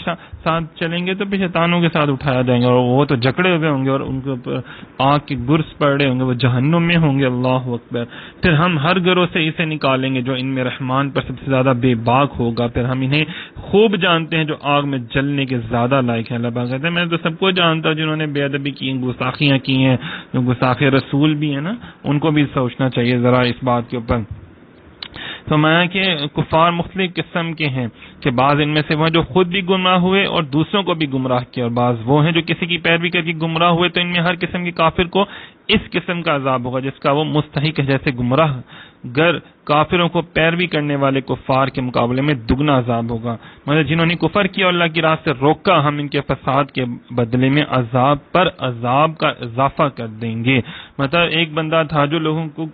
ساتھ چلیں گے تو پھر شیطانوں کے ساتھ اٹھایا جائیں گے، اور وہ تو جکڑے ہوئے ہوں گے اور ان کے اوپر آگ کے گرز پڑ رہے ہوں گے، وہ جہنم میں ہوں گے۔ اللہ اکبر۔ پھر ہم ہر گروہ سے اسے نکالیں گے جو ان میں رحمان پر سب سے زیادہ بے باک ہوگا، پھر ہم انہیں خوب جانتے ہیں جو آگ میں جلنے کے زیادہ لائق ہیں۔ اللہ پاک کہتے ہیں میں تو سب کو جانتا ہوں جنہوں نے بے ادبی کی، گستاخیاں کی ہیں، جو گستاخ رسول بھی ہیں نا، ان کو بھی سوچنا چاہیے ذرا اس بات کے اوپر۔ فرمایا کہ کفار مختلف قسم کے ہیں کہ بعض ان میں سے وہ جو خود بھی گمراہ ہوئے اور دوسروں کو بھی گمراہ کیا، اور بعض وہ ہیں جو کسی کی پیروی کر کے گمراہ ہوئے، تو ان میں ہر قسم کے کافر کو اس قسم کا عذاب ہوگا جس کا وہ مستحق ہے، جیسے گمراہ گر کافروں کو پیروی کرنے والے کفار کے مقابلے میں دگنا عذاب ہوگا. مطلب جنہوں نے کفر کیا اللہ کی راہ سے روکا، ہم ان کے فساد کے بدلے میں عذاب پر عذاب کا اضافہ کر دیں گے. مطلب ایک بندہ تھا جو لوگوں کو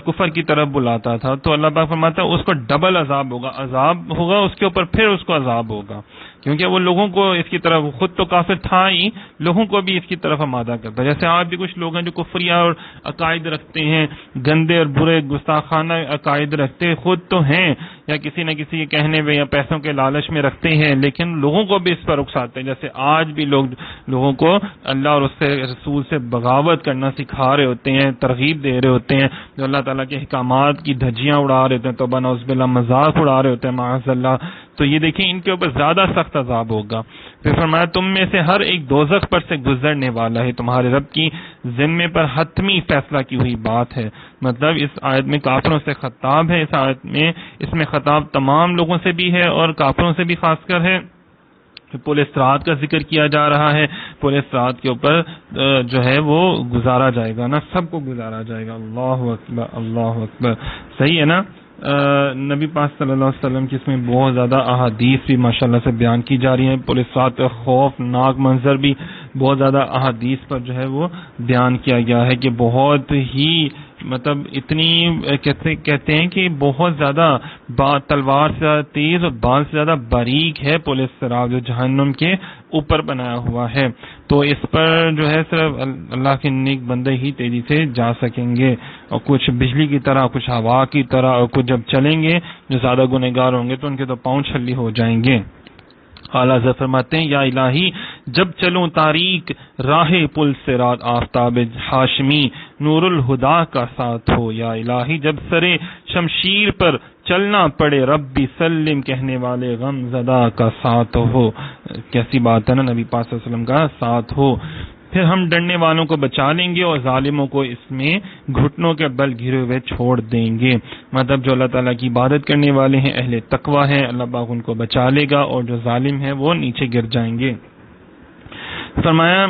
کفر کی طرف بلاتا تھا، تو اللہ پاک فرماتا ہے اس کو ڈبل عذاب ہوگا اس کے اوپر، پھر اس کو عذاب ہوگا، کیونکہ وہ لوگوں کو اس کی طرف، خود تو کافر تھا ہی، لوگوں کو بھی اس کی طرف آمادہ کرتا ہے. جیسے آج بھی کچھ لوگ ہیں جو کفریہ اور عقائد رکھتے ہیں، گندے اور برے گستاخانہ عقائد رکھتے خود تو ہیں، یا کسی نہ کسی کے کہنے میں یا پیسوں کے لالچ میں رکھتے ہیں، لیکن لوگوں کو بھی اس پر اکساتے ہیں. جیسے آج بھی لوگوں کو اللہ اور اس سے رسول سے بغاوت کرنا سکھا رہے ہوتے ہیں، ترغیب دے رہے ہوتے ہیں، جو اللہ تعالیٰ کے احکامات کی دھجیاں اڑا رہے ہوتے ہیں، توبہ نعوذ باللہ مذاق اڑا رہے ہوتے ہیں معاذ اللہ. تو یہ دیکھیں ان کے اوپر زیادہ سخت عذاب ہوگا. پھر فرمایا تم میں سے ہر ایک دوزخ پر سے گزرنے والا ہے، تمہارے رب کی ذمے پر حتمی فیصلہ کی ہوئی بات ہے. مطلب اس آیت میں کافروں سے خطاب ہے، اس میں خطاب تمام لوگوں سے بھی ہے اور کافروں سے بھی خاص کر ہے. پل صراط کا ذکر کیا جا رہا ہے، پل صراط کے اوپر جو ہے وہ گزارا جائے گا نا، سب کو گزارا جائے گا. اللہ اکبر اللہ اکبر. صحیح ہے نا. نبی پاک صلی اللہ علیہ وسلم کی اس میں بہت زیادہ احادیث بھی ماشاءاللہ سے بیان کی جا رہی ہیں. پل صراط کا خوفناک منظر بھی بہت زیادہ احادیث پر جو ہے وہ بیان کیا گیا ہے کہ بہت ہی مطلب اتنی کہتے ہیں کہ بہت زیادہ تلوار سے زیادہ تیز اور بال سے زیادہ باریک ہے پل صراط، جو جہنم کے اوپر بنایا ہوا ہے. تو اس پر جو ہے صرف اللہ کے نیک بندے ہی تیزی سے جا سکیں گے، اور کچھ بجلی کی طرح، کچھ ہوا کی طرح، اور کچھ جب چلیں گے جو زیادہ گنہگار ہوں گے تو ان کے تو پاؤں چھلی ہو جائیں گے. اعلیٰ حضرت فرماتے ہیں یا الہی جب چلوں تاریک راہ پل صراط آفتاب ہاشمی نور الہدا کا ساتھ ہو. یا الہی جب سرے شمشیر پر چلنا پڑے ربی سلم کہنے والے غم زدہ کا ساتھ ہو. کیسی بات ہے نا، نبی پاک صلی اللہ علیہ وسلم کا ساتھ ہو. پھر ہم ڈرنے والوں کو بچا لیں گے اور ظالموں کو اس میں گھٹنوں کے بل گھرے ہوئے چھوڑ دیں گے. مطلب جو اللہ تعالیٰ کی عبادت کرنے والے ہیں، اہل تقوی ہیں، اللہ پاک ان کو بچا لے گا، اور جو ظالم ہیں وہ نیچے گر جائیں گے. فرمایا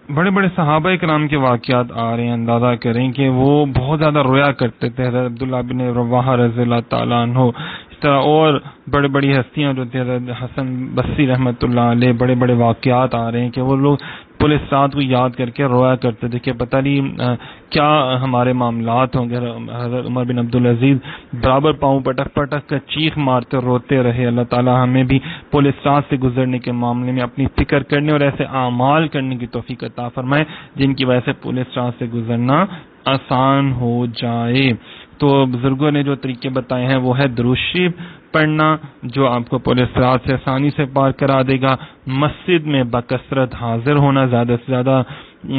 بڑے بڑے صحابہ کرام کے واقعات آ رہے ہیں، اندازہ کریں کہ وہ بہت زیادہ رویا کرتے تھے. حضرت عبداللہ بن رواحہ رضی اللہ تعالیٰ عنہ، اس طرح اور بڑے بڑی ہستیاں جو تھے، حضرت حسن بصری رحمۃ اللہ علیہ، بڑے بڑے واقعات آ رہے ہیں کہ وہ لوگ پولیس رات کو یاد کر کے رویا کرتے تھے کہ پتہ نہیں کیا ہمارے معاملات ہوں گے. حضرت عمر بن عبدالعزیز برابر پاؤں پٹک پٹک کر چیخ مارتے روتے رہے. اللہ تعالی ہمیں بھی پولیس رات سے گزرنے کے معاملے میں اپنی فکر کرنے اور ایسے اعمال کرنے کی توفیق عطا فرمائے جن کی وجہ سے پولیس رات سے گزرنا آسان ہو جائے. تو بزرگوں نے جو طریقے بتائے ہیں وہ ہے درود شریف پڑھنا، جو آپ کو پولیس رات سے آسانی سے پار کرا دے گا. مسجد میں بکثرت حاضر ہونا، زیادہ سے زیادہ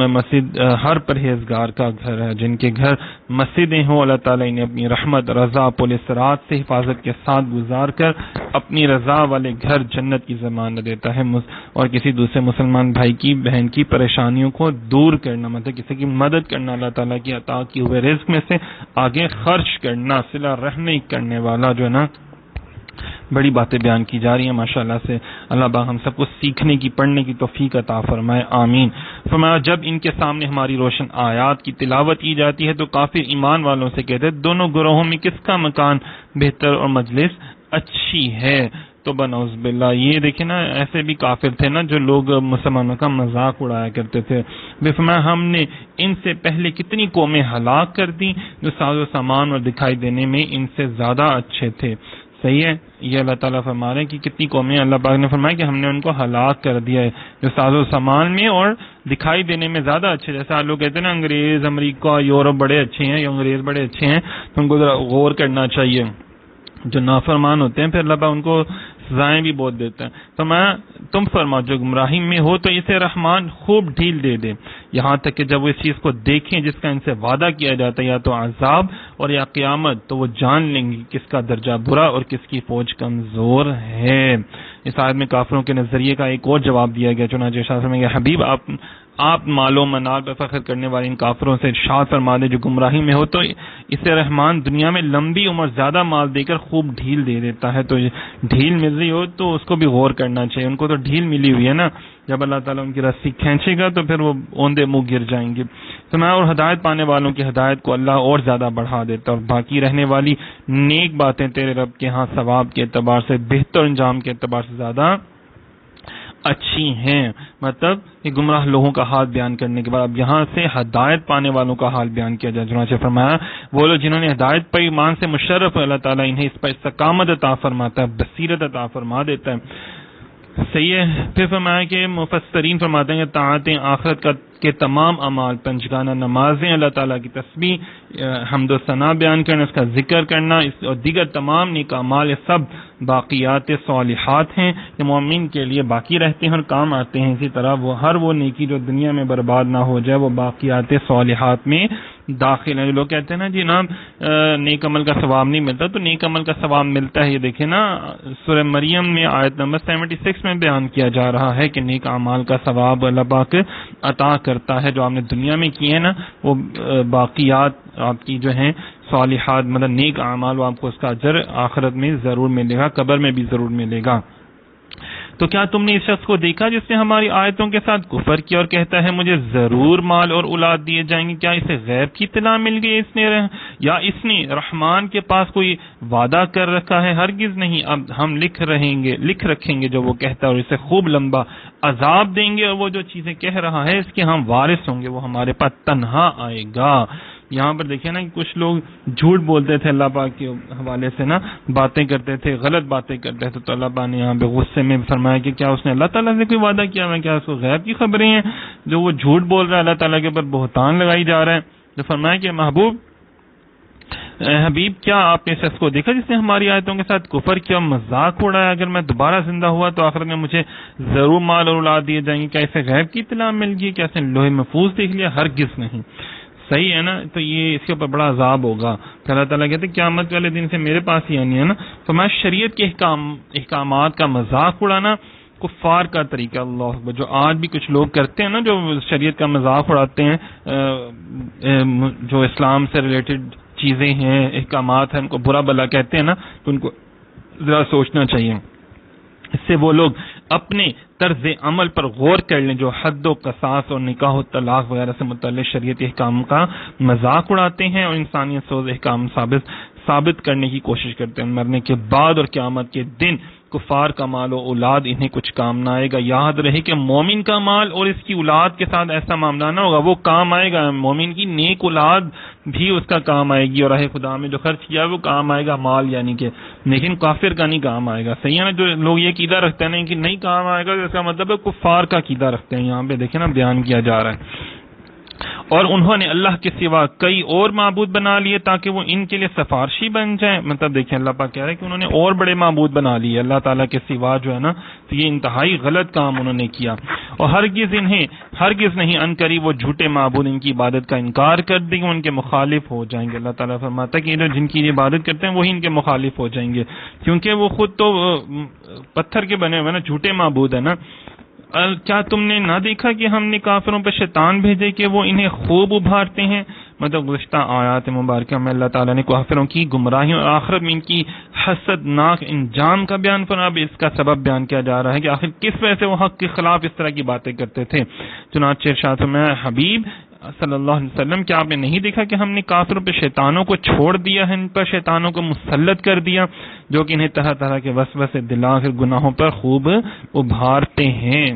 مسجد ہر پرہیزگار کا گھر ہے. جن کے گھر مسجدیں ہوں اللہ تعالیٰ انہیں اپنی رحمت رضا پولیس رات سے حفاظت کے ساتھ گزار کر اپنی رضا والے گھر جنت کی ضمانت دیتا ہے. اور کسی دوسرے مسلمان بھائی کی بہن کی پریشانیوں کو دور کرنا، مطلب کسی کی مدد کرنا، اللہ تعالیٰ کی عطا کیے ہوئے رزق میں سے آگے خرچ کرنا، صلہ رحمی کرنے والا جو ہے نا، بڑی باتیں بیان کی جا رہی ہیں ماشاءاللہ سے. اللہ پاک ہم سب کو سیکھنے کی، پڑھنے کی توفیق عطا فرمائے، آمین. فرمایا جب ان کے سامنے ہماری روشن آیات کی تلاوت کی جاتی ہے تو کافر ایمان والوں سے کہتے ہیں دونوں گروہوں میں کس کا مکان بہتر اور مجلس اچھی ہے. تو بنعوذ باللہ یہ دیکھیں نا، ایسے بھی کافر تھے نا جو لوگ مسلمانوں کا مذاق اڑایا کرتے تھے. فرمایا ہم نے ان سے پہلے کتنی قومیں ہلاک کر دی جو ساز و سامان اور دکھائی دینے میں ان سے زیادہ اچھے تھے. صحیح ہے، یہ اللہ تعالیٰ فرما رہے ہیں کہ کتنی قومیں، اللہ پاک نے فرمایا کہ ہم نے ان کو ہلاک کر دیا ہے جو ساز و سامان میں اور دکھائی دینے میں زیادہ اچھے. جیسے آپ لوگ کہتے ہیں نا انگریز، امریکہ، یورپ بڑے اچھے ہیں یا انگریز بڑے اچھے ہیں، تو ان کو ذرا غور کرنا چاہیے. جو نافرمان ہوتے ہیں پھر اللہ پاک ان کو سزائیں بھی بہت دیتا ہے. فرمایا تم فرماؤ جو گمراہی میں ہو تو اسے رحمان خوب ڈھیل دے دے، یہاں تک کہ جب وہ اس چیز کو دیکھیں جس کا ان سے وعدہ کیا جاتا ہے، یا تو عذاب اور یا قیامت، تو وہ جان لیں گے کس کا درجہ برا اور کس کی فوج کمزور ہے. اس آیت میں کافروں کے نظریے کا ایک اور جواب دیا گیا. چنانچہ ارشاد فرمائے کہ حبیب آپ مال و منال پر فخر کرنے والے ان کافروں سے ارشاد فرما دے جو گمراہی میں ہو تو اسے رحمان دنیا میں لمبی عمر زیادہ مال دے کر خوب ڈھیل دے دیتا ہے. تو ڈھیل مل رہی ہو تو اس کو بھی غور کرنا چاہیے. ان کو تو ڈھیل ملی ہوئی ہے نا، جب اللہ تعالیٰ ان کی رسی کھینچے گا تو پھر وہ اوندے منہ گر جائیں گے. فرمایا اور ہدایت پانے والوں کی ہدایت کو اللہ اور زیادہ بڑھا دیتا ہے، اور باقی رہنے والی نیک باتیں تیرے رب کے ہاں ثواب کے اعتبار سے، بہتر انجام کے اعتبار سے زیادہ اچھی ہیں۔ مطلب یہ گمراہ لوگوں کا حال بیان کرنے کے بعد اب یہاں سے ہدایت پانے والوں کا حال بیان کیا جائے۔ چنانچہ فرمایا وہ لوگ جنہوں نے ہدایت پر ایمان سے مشرف ہے، اللہ تعالیٰ انہیں اس پر استقامت عطا فرماتا ہے، بصیرت عطا فرما دیتا ہے۔ صحیح ہے۔ پھر فرمایا کہ مفسرین فرماتے ہیں کہ طاعتیں آخرت کے تمام اعمال، پنجگانہ نمازیں، اللہ تعالیٰ کی تسبیح، حمد و ثنا بیان کرنا، اس کا ذکر کرنا، اور دیگر تمام نیک اعمال، یہ سب باقیات صالحات ہیں، یہ مومن کے لیے باقی رہتے ہیں اور کام آتے ہیں۔ اسی طرح ہر وہ نیکی جو دنیا میں برباد نہ ہو جائے وہ باقیات صالحات میں داخل ہیں۔ جو لوگ کہتے ہیں نا جی نا نیک عمل کا ثواب نہیں ملتا، تو نیک عمل کا ثواب ملتا ہے۔ یہ دیکھیں نا سورہ مریم میں آیت نمبر 76 میں بیان کیا جا رہا ہے کہ نیک اعمال کا ثواب اللہ پاک عطا کرتا ہے، جو آپ نے دنیا میں کیے ہیں نا وہ باقیات آپ کی جو ہیں صالحات، مطلب نیک اعمال، وہ آپ کو اس کا اجر آخرت میں ضرور ملے گا، قبر میں بھی ضرور ملے گا۔ تو کیا تم نے اس شخص کو دیکھا جس نے ہماری آیتوں کے ساتھ کفر کیا اور کہتا ہے مجھے ضرور مال اور اولاد دیے جائیں گے؟ کیا اسے غیب کی اطلاع مل گئی یا اس نے رحمان کے پاس کوئی وعدہ کر رکھا ہے؟ ہرگز نہیں، اب ہم لکھ رکھیں گے جو وہ کہتا ہے، اور اسے خوب لمبا عذاب دیں گے، اور وہ جو چیزیں کہہ رہا ہے اس کے ہم وارث ہوں گے، وہ ہمارے پاس تنہا آئے گا۔ یہاں پر دیکھیں نا کہ کچھ لوگ جھوٹ بولتے تھے اللہ پاک کے حوالے سے نا، باتیں کرتے تھے، غلط باتیں کرتے تھے، تو اللہ پاک نے یہاں پہ غصے میں فرمایا کہ کیا اس نے اللہ تعالیٰ سے کوئی وعدہ کیا ہے؟ کیا اس کو غیب کی خبریں ہیں جو وہ جھوٹ بول رہا ہے، اللہ تعالیٰ کے اوپر بہتان لگائی جا رہا ہے؟ تو فرمایا کہ حبیب کیا آپ نے اس شخص کو دیکھا جس نے ہماری آیتوں کے ساتھ کفر کیا، مذاق اڑایا؟ اگر میں دوبارہ زندہ ہوا تو آخرت میں مجھے ضرور مال اور اولاد دیے جائیں گے، کیا اسے غیب کی اطلاع مل گئی؟ کیا اس نے لوح محفوظ دیکھ لیا؟ ہرگز نہیں۔ صحیح ہے نا، تو یہ اس کے اوپر بڑا عذاب ہوگا۔ کہ اللہ تعالیٰ کہتے ہیں قیامت والے دن سے میرے پاس ہی آنی ہے نا۔ تو میں شریعت کے احکامات کا مذاق اڑانا کفار کا طریقہ، اللہ اکبر، جو آج بھی کچھ لوگ کرتے ہیں نا، جو شریعت کا مذاق اڑاتے ہیں، جو اسلام سے ریلیٹڈ چیزیں ہیں، احکامات ہیں، ان کو برا بلا کہتے ہیں نا، تو ان کو ذرا سوچنا چاہیے۔ اس سے وہ لوگ اپنے طرز عمل پر غور کر لیں جو حد و قصاص اور نکاح و طلاق وغیرہ سے متعلق شریعت احکام کا مذاق اڑاتے ہیں اور انسانیت سوز احکام ثابت کرنے کی کوشش کرتے ہیں۔ مرنے کے بعد اور قیامت کے دن کفار کا مال و اولاد انہیں کچھ کام نہ آئے گا۔ یاد رہے کہ مومن کا مال اور اس کی اولاد کے ساتھ ایسا معاملہ نہ ہوگا، وہ کام آئے گا، مومن کی نیک اولاد بھی اس کا کام آئے گی، اور راہ خدا میں جو خرچ کیا وہ کام آئے گا، مال یعنی کہ، لیکن کافر کا نہیں کام آئے گا۔ صحیح ہے نا؟ جو لوگ یہ عقیدہ رکھتے ہیں کہ نہیں کام آئے گا، اس کا مطلب ہے کفار کا عقیدہ رکھتے ہیں۔ یہاں پہ دیکھیں نا بیان کیا جا رہا ہے، اور انہوں نے اللہ کے سوا کئی اور معبود بنا لیے تاکہ وہ ان کے لیے سفارشی بن جائیں۔ مطلب دیکھیں اللہ پاک کہہ رہے ہیں کہ انہوں نے اور بڑے معبود بنا لیے اللہ تعالیٰ کے سوا، جو ہے نا، تو یہ انتہائی غلط کام انہوں نے کیا۔ اور ہرگز نہیں، ان قریب وہ جھوٹے معبود ان کی عبادت کا انکار کر دیں گے، ان کے مخالف ہو جائیں گے۔ اللہ تعالیٰ فرماتا ہے کہ جن کی عبادت کرتے ہیں وہی ان کے مخالف ہو جائیں گے، کیونکہ وہ خود تو پتھر کے بنے ہوئے نا، جھوٹے معبود ہیں نا۔ کیا تم نے نہ دیکھا کہ ہم نے کافروں پر شیطان بھیجے کہ وہ انہیں خوب ابھارتے ہیں؟ مطلب گزشتہ آیات مبارکہ میں اللہ تعالیٰ نے کافروں کی گمراہی اور آخرت میں ان کی حسدناک انجام کا بیان فرمایا۔ اب اس کا سبب بیان کیا جا رہا ہے کہ آخر کس وجہ سے وہ حق کے خلاف اس طرح کی باتیں کرتے تھے۔ چنانچہ ارشاد فرمایا حبیب صلی اللہ علیہ وسلم کیا آپ نے نہیں دیکھا کہ ہم نے کافروں پہ شیطانوں کو چھوڑ دیا ہے، ان پر شیطانوں کو مسلط کر دیا جو کہ انہیں طرح طرح کے وسوسے دلا کر گناہوں پر خوب ابھارتے ہیں۔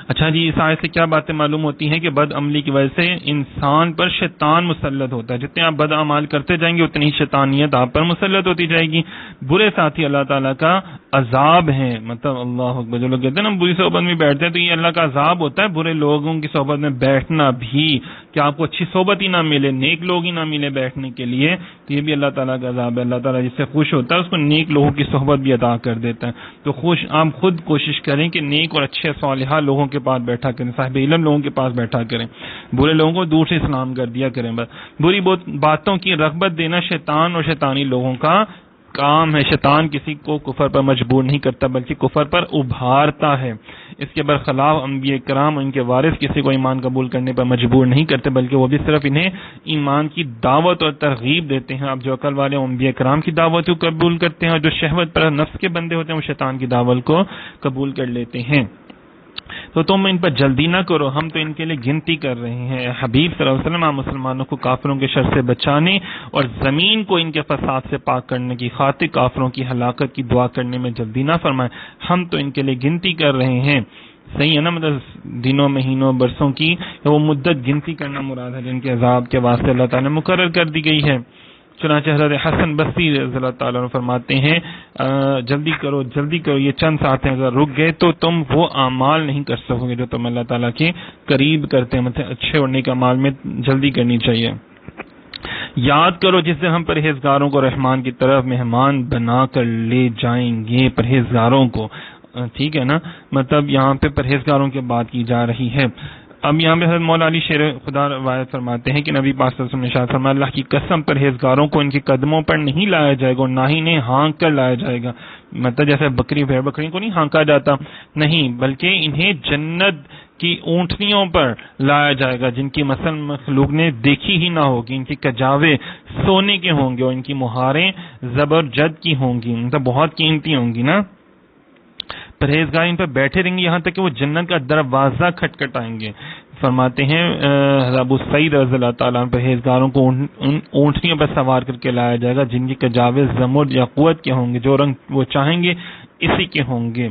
اچھا جی، اس آیت سے کیا باتیں معلوم ہوتی ہیں کہ بد عملی کی وجہ سے انسان پر شیطان مسلط ہوتا ہے۔ جتنے آپ بد اعمال کرتے جائیں گے اتنی شیطانیت آپ پر مسلط ہوتی جائے گی۔ برے ساتھی اللہ تعالیٰ کا عذاب ہیں، مطلب اللہ اکبر، جو لوگ کہتے ہیں نا بری صحبت میں بیٹھتے ہیں تو یہ اللہ کا عذاب ہوتا ہے، برے لوگوں کی صحبت میں بیٹھنا بھی، کہ آپ کو اچھی صحبت ہی نہ ملے، نیک لوگ ہی نہ ملے بیٹھنے کے لیے، تو یہ بھی اللہ تعالیٰ کا عذاب ہے۔ اللہ تعالیٰ جس سے خوش ہوتا ہے اس کو نیک لوگوں کی صحبت بھی عطا کر دیتا ہے۔ تو آپ خود کوشش کریں کہ نیک اور اچھے صالحہ لوگوں کے پاس بیٹھا کریں، صاحب علم لوگوں کے پاس بیٹھا کریں، برے لوگوں کو دور سے سلام کر دیا کریں۔ بس بری باتوں کی رغبت دینا شیطان اور شیطانی لوگوں کا کام ہے۔ شیطان کسی کو کفر پر مجبور نہیں کرتا بلکہ کفر پر ابھارتا ہے۔ اس کے برخلاف انبیاء کرام ان کے وارث کسی کو ایمان قبول کرنے پر مجبور نہیں کرتے بلکہ وہ بھی صرف انہیں ایمان کی دعوت اور ترغیب دیتے ہیں۔ اب جو عقل والے انبیاء کرام کی دعوت کو قبول کرتے ہیں اور جو شہوت پر نفس کے بندے ہوتے ہیں وہ شیطان کی دعوت کو قبول کر لیتے ہیں۔ تو تم ان پر جلدی نہ کرو، ہم تو ان کے لیے گنتی کر رہے ہیں۔ حبیب صلی اللہ علیہ وسلم آپ مسلمانوں کو کافروں کے شر سے بچانے اور زمین کو ان کے فساد سے پاک کرنے کی خاطر کافروں کی ہلاکت کی دعا کرنے میں جلدی نہ فرمائیں، ہم تو ان کے لیے گنتی کر رہے ہیں۔ صحیح ہے نا، مطلب دنوں مہینوں برسوں کی وہ مدت گنتی کرنا مراد ہے جن کے عذاب کے واسطے اللہ تعالیٰ نے مقرر کر دی گئی ہے۔ چنانچہ حضرت حسن بصری رضی اللہ تعالیٰ عنہ فرماتے ہیں جلدی کرو جلدی کرو، یہ چند ساتھ ہیں، اگر رک گئے تو تم وہ اعمال نہیں کر سکو گے جو تم اللہ تعالیٰ کے قریب کرتے ہیں، مطلب اچھے اور نیک اعمال میں جلدی کرنی چاہیے۔ یاد کرو جس سے ہم پرہیزگاروں کو رحمان کی طرف مہمان بنا کر لے جائیں گے، پرہیزگاروں کو، ٹھیک ہے نا، مطلب یہاں پہ پرہیزگاروں کی بات کی جا رہی ہے۔ اب یہاں پہ حضرت مولا علی شیر خدا روایت فرماتے ہیں کہ نبی پاک صلی اللہ علیہ وسلم نے ارشاد فرمایا، اللہ کی قسم پرہیزگاروں کو ان کے قدموں پر نہیں لایا جائے گا اور نہ ہی انہیں ہانک کر لایا جائے گا، مطلب جیسے بکری بھیڑ بکری کو نہیں ہانکا جاتا، نہیں، بلکہ انہیں جنت کی اونٹنیوں پر لایا جائے گا جن کی مثلا مخلوق نے دیکھی ہی نہ ہوگی، ان کی کجاوے سونے کے ہوں گے اور ان کی مہاریں زبرجد کی ہوں گی، مطلب بہت قیمتی ہوں گی نا۔ پرہیزگار ان پر بیٹھے رہیں گے یہاں تک کہ وہ جنت کا دروازہ کھٹکھٹائیں گے۔ فرماتے ہیں ابو سعید رضی اللہ تعالیٰ عنہ، پرہیزگاروں کو ان اونٹنیوں پر سوار کر کے لایا جائے گا جن کی کجاوے زمرد یا قوت کے ہوں گے، جو رنگ وہ چاہیں گے اسی کے ہوں گے۔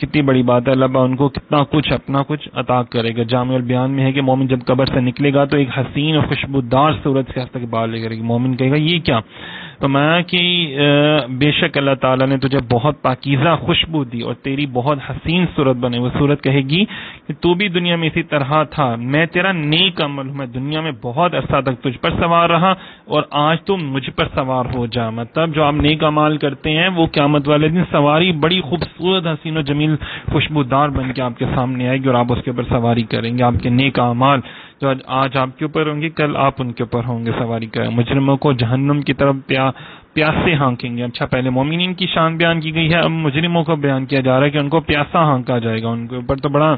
کتنی بڑی بات ہے، اللہ ان کو کتنا کچھ اپنا کچھ عطا کرے گا۔ جامع البیان میں ہے کہ مومن جب قبر سے نکلے گا تو ایک حسین اور خوشبودار صورت سے استقبال لے کرے گی۔ مومن کہے گا یہ کیا؟ تو میں کہ بے شک اللہ تعالیٰ نے تجھے بہت پاکیزہ خوشبو دی اور تیری بہت حسین صورت بنے۔ وہ صورت کہے گی کہ تو بھی دنیا میں اسی طرح تھا، میں تیرا نیک عمل ہوں، میں دنیا میں بہت عرصہ تک تجھ پر سوار رہا اور آج تو مجھ پر سوار ہو جا۔ مطلب جو آپ نیک عمل کرتے ہیں وہ قیامت والے دن سواری بڑی خوبصورت حسین و جمیل خوشبودار بن کے آپ کے سامنے آئے گی اور آپ اس کے اوپر سواری کریں گے۔ آپ کے نیک اعمال جو آج آپ کے اوپر ہوں گے کل آپ ان کے اوپر ہوں گے سواری کریں۔ مجرموں کو جہنم کی طرف پیاسے ہانکیں گے۔ اچھا، پہلے مومنین کی شان بیان کی گئی ہے، اب مجرموں کو بیان کیا جا رہا ہے کہ ان کو پیاسا ہانکا جائے گا، ان کے اوپر تو بڑا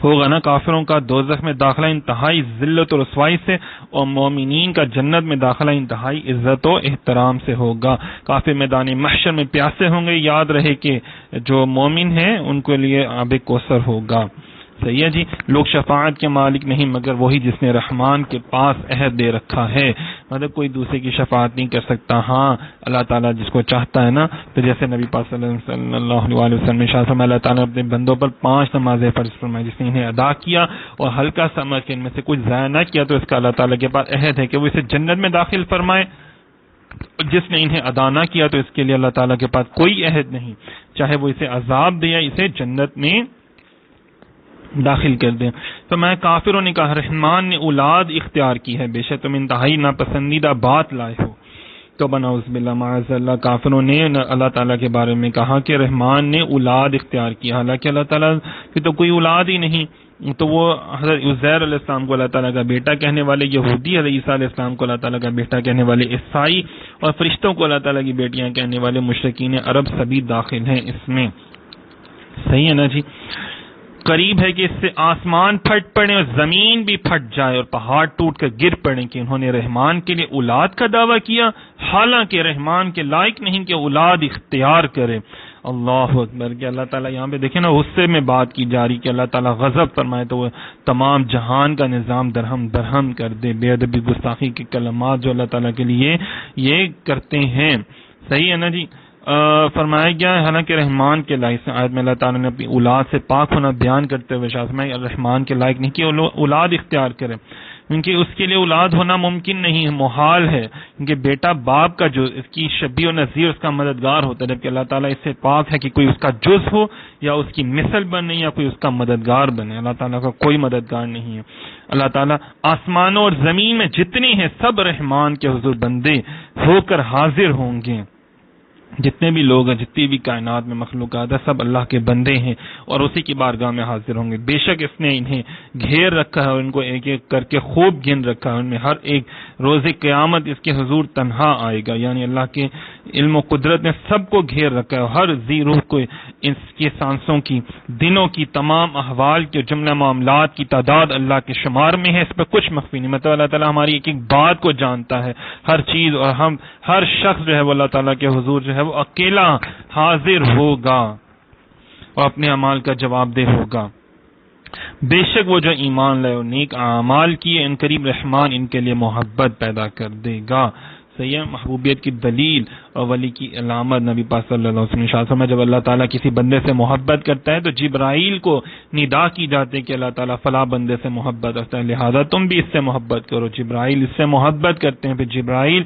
ہوگا نا۔ کافروں کا دوزخ میں داخلہ انتہائی ذلت و رسوائی سے اور مومنین کا جنت میں داخلہ انتہائی عزت و احترام سے ہوگا۔ کافر میدان محشر میں پیاسے ہوں گے، یاد رہے کہ جو مومن ہیں ان کے لیے آب کوثر ہوگا۔ صحیح ہے جی۔ لوگ شفاعت کے مالک نہیں مگر وہی جس نے رحمان کے پاس عہد دے رکھا ہے، مطلب کوئی دوسرے کی شفاعت نہیں کر سکتا۔ ہاں اللہ تعالیٰ جس کو چاہتا ہے نا، تو جیسے نبی پاک صلی اللہ علیہ وسلم نے ارشاد فرمایا، اللہ تعالیٰ نے اپنے بندوں پر 5 نمازیں فرض فرمائی، جس نے انہیں ادا کیا اور ہلکا سمجھ کے ان میں سے کچھ ضائع نہ کیا تو اس کا اللہ تعالیٰ کے پاس عہد ہے کہ وہ اسے جنت میں داخل فرمائے، جس نے انہیں ادا نہ کیا تو اس کے لیے اللہ تعالیٰ کے پاس کوئی عہد نہیں، چاہے وہ اسے عذاب دے یا اسے جنت میں داخل کر دیں۔ تو میں کافروں نے کہا رحمان نے اولاد اختیار کی ہے، بے شک تم انتہائی ناپسندیدہ بات لائے ہو۔ تو بناؤز باللہ معاذ اللہ، کافروں نے اللہ تعالیٰ کے بارے میں کہا کہ رحمان نے اولاد اختیار کی، حالانکہ اللہ تعالیٰ کی تو کوئی اولاد ہی نہیں۔ تو وہ حضرت عزیر علیہ السلام کو اللہ تعالیٰ کا بیٹا کہنے والے یہودی، حضرت عیسیٰ علیہ السلام کو اللہ تعالیٰ کا بیٹا کہنے والے عیسائی، اور فرشتوں کو اللہ تعالیٰ کی بیٹیاں کہنے والے مشرکین عرب سبھی داخل ہیں اس میں۔ صحیح ہے نا جی۔ قریب ہے کہ اس سے آسمان پھٹ پڑے اور زمین بھی پھٹ جائے اور پہاڑ ٹوٹ کر گر پڑے کہ انہوں نے رحمان کے لیے اولاد کا دعویٰ کیا، حالانکہ رحمان کے لائق نہیں کہ اولاد اختیار کرے۔ اللہ اکبر، کہ اللہ تعالیٰ یہاں پہ دیکھیں نا غصے میں بات کی جا رہی کہ اللہ تعالیٰ غضب فرمائے تو وہ تمام جہان کا نظام درہم درہم کر دے۔ بے ادبی گستاخی کے کلمات جو اللہ تعالیٰ کے لیے یہ کرتے ہیں۔ صحیح ہے نا جی۔ فرمایا گیا ہے حالانکہ رحمان کے لائق سے، آیت میں اللہ تعالیٰ نے اپنی اولاد سے پاک ہونا بیان کرتے ہوئے فرمایا رحمان کے لائق نہیں کہ اولاد اختیار کرے، کیونکہ اس کے لیے اولاد ہونا ممکن نہیں ہے، محال ہے، کیونکہ بیٹا باپ کا جو اس کی شبیہ و نظیر اس کا مددگار ہوتا ہے، جبکہ اللہ تعالیٰ اس سے پاک ہے کہ کوئی اس کا جز ہو یا اس کی مثل بنے یا کوئی اس کا مددگار بنے۔ اللہ تعالیٰ کا کوئی مددگار نہیں ہے۔ اللہ تعالیٰ آسمانوں اور زمین میں جتنے ہیں سب رحمان کے حضور بندے ہو کر حاضر ہوں گے۔ جتنے بھی لوگ ہیں، جتنی بھی کائنات میں مخلوقات ہیں، سب اللہ کے بندے ہیں اور اسی کی بارگاہ میں حاضر ہوں گے۔ بے شک اس نے انہیں گھیر رکھا ہے اور ان کو ایک ایک کر کے خوب گن رکھا ہے، ان میں ہر ایک روز قیامت اس کے حضور تنہا آئے گا، یعنی اللہ کے علم و قدرت نے سب کو گھیر رکھا ہے، ہر ذی روح کو اس کے سانسوں کی، دنوں کی، تمام احوال کے جملہ معاملات کی تعداد اللہ کے شمار میں ہے، اس پہ کچھ مخفی نہیں۔ مطلب اللہ تعالیٰ ہماری ایک ایک بات کو جانتا ہے، ہر چیز، اور ہم ہر شخص جو ہے وہ اللہ تعالیٰ کے حضور جو ہے وہ اکیلا حاضر ہوگا۔ اور اپنے اعمال کا جواب دہ ہوگا۔ بے شک وہ جو ایمان لائے اور نیک اعمال کیے، ان قریب رحمان ان کے لیے محبت پیدا کر دے گا۔ صحیح ہے، محبوبیت کی دلیل اور ولی کی علامت نبی پاک صلی اللہ علیہ وسلم نے ارشاد فرمایا، جب اللہ تعالیٰ کسی بندے سے محبت کرتا ہے تو جبرائیل کو ندا کی جاتی ہے کہ اللہ تعالیٰ فلاں بندے سے محبت رکھتا ہے، لہذا تم بھی اس سے محبت کرو۔ جبرائیل اس سے محبت کرتے ہیں، پھر جبرائیل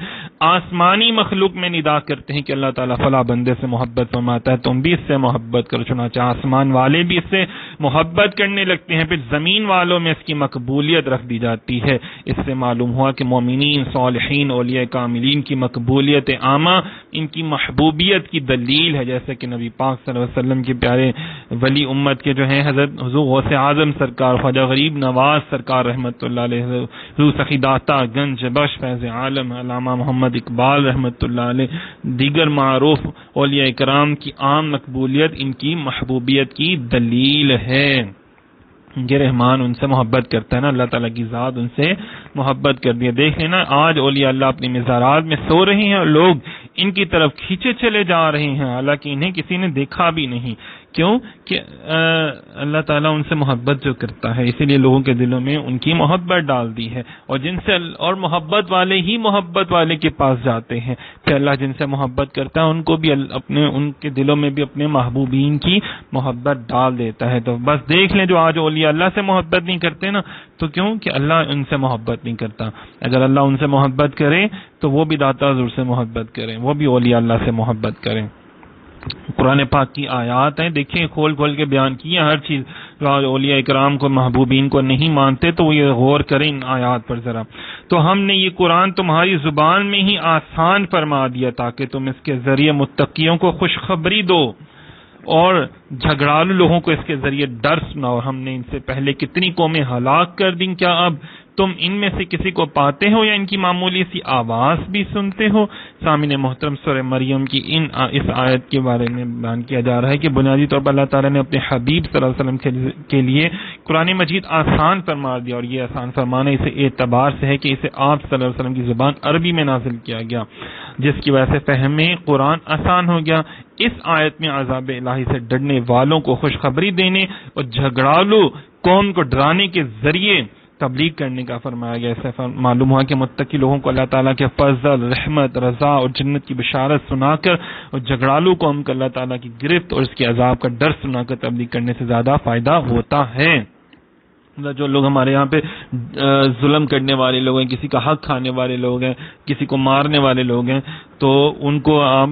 آسمانی مخلوق میں ندا کرتے ہیں کہ اللہ تعالیٰ فلاں بندے سے محبت فرماتا ہے، تم بھی اس سے محبت کرو۔ چنانچہ آسمان والے بھی اس سے محبت کرنے لگتے ہیں، پھر زمین والوں میں اس کی مقبولیت رکھ دی جاتی ہے۔ اس سے معلوم ہوا کہ مومنین، صالحین، اولیاء کاملین کی مقبولیت عامہ ان کی محبوبیت کی دلیل ہے، جیسے کہ نبی پاک صلی اللہ علیہ وسلم کے پیارے ولی امت کے جو ہیں حضرت حضور غوث اعظم سرکار، خواجہ غریب نواز سرکار رحمۃ اللہ علیہ، حضور سخی داتا گنج بخش فیض عالم علامہ محمد اقبال رحمۃ اللہ علیہ، دیگر معروف اولیاء کرام کی عام مقبولیت ان کی محبوبیت کی دلیل ہے۔ یہ رحمان ان سے محبت کرتا ہے نا، اللہ تعالیٰ کی ذات ان سے محبت کر دی ہے۔ دیکھیں نا، آج اولیاء اللہ اپنی مزارات میں سو رہے ہیں اور لوگ ان کی طرف کھینچے چلے جا رہے ہیں، حالانکہ انہیں کسی نے دیکھا بھی نہیں۔ کیوں کہ اللہ تعالیٰ ان سے محبت جو کرتا ہے، اسی لیے لوگوں کے دلوں میں ان کی محبت ڈال دی ہے، اور جن سے اور محبت والے ہی محبت والے کے پاس جاتے ہیں، پھر اللہ جن سے محبت کرتا ہے ان کو بھی اپنے ان کے دلوں میں بھی اپنے محبوبین کی محبت ڈال دیتا ہے۔ تو بس دیکھ لیں، جو آج اولیاء اللہ سے محبت نہیں کرتے نا، تو کیوں کہ اللہ ان سے محبت نہیں کرتا۔ اگر اللہ ان سے محبت کرے تو وہ بھی داتا حضور سے محبت کریں، وہ بھی اولیاء اللہ سے محبت کریں۔ قرآن پاک کی آیات ہیں، دیکھیں کھول کھول کے بیان کی ہے ہر چیز۔ جو اولیاء اکرام کو، محبوبین کو نہیں مانتے تو وہ یہ غور کریں ان آیات پر ذرا۔ تو ہم نے یہ قرآن تمہاری زبان میں ہی آسان فرما دیا تاکہ تم اس کے ذریعے متقیوں کو خوشخبری دو اور جھگڑالو لوگوں کو اس کے ذریعے ڈر سناؤ۔ ہم نے ان سے پہلے کتنی قومیں ہلاک کر دیں، کیا اب تم ان میں سے کسی کو پاتے ہو یا ان کی معمولی سی آواز بھی سنتے ہو؟ سامعین محترم، سورہ مریم کی اس آیت کے بارے میں بیان کیا جا رہا ہے کہ بنیادی طور پر اللہ تعالیٰ نے اپنے حبیب صلی اللہ علیہ وسلم کے لیے قرآن مجید آسان فرما دیا، اور یہ آسان فرمانا اسے اعتبار سے ہے کہ اسے آپ صلی اللہ علیہ وسلم کی زبان عربی میں نازل کیا گیا، جس کی وجہ سے فہم قرآن آسان ہو گیا۔ اس آیت میں عذاب الہی سے ڈرنے والوں کو خوشخبری دینے اور جھگڑالو قوم کو ڈرانے کے ذریعے تبلیغ کرنے کا فرمایا گیا۔ اس سے معلوم ہوا کہ متقی لوگوں کو اللہ تعالیٰ کے فضل، رحمت، رضا اور جنت کی بشارت سنا کر، اور جھگڑالو قوم کو اللہ تعالیٰ کی گرفت اور اس کے عذاب کا ڈر سنا کر تبلیغ کرنے سے زیادہ فائدہ ہوتا ہے۔ جو لوگ ہمارے یہاں پہ ظلم کرنے والے لوگ ہیں، کسی کا حق کھانے والے لوگ ہیں، کسی کو مارنے والے لوگ ہیں، تو ان کو آپ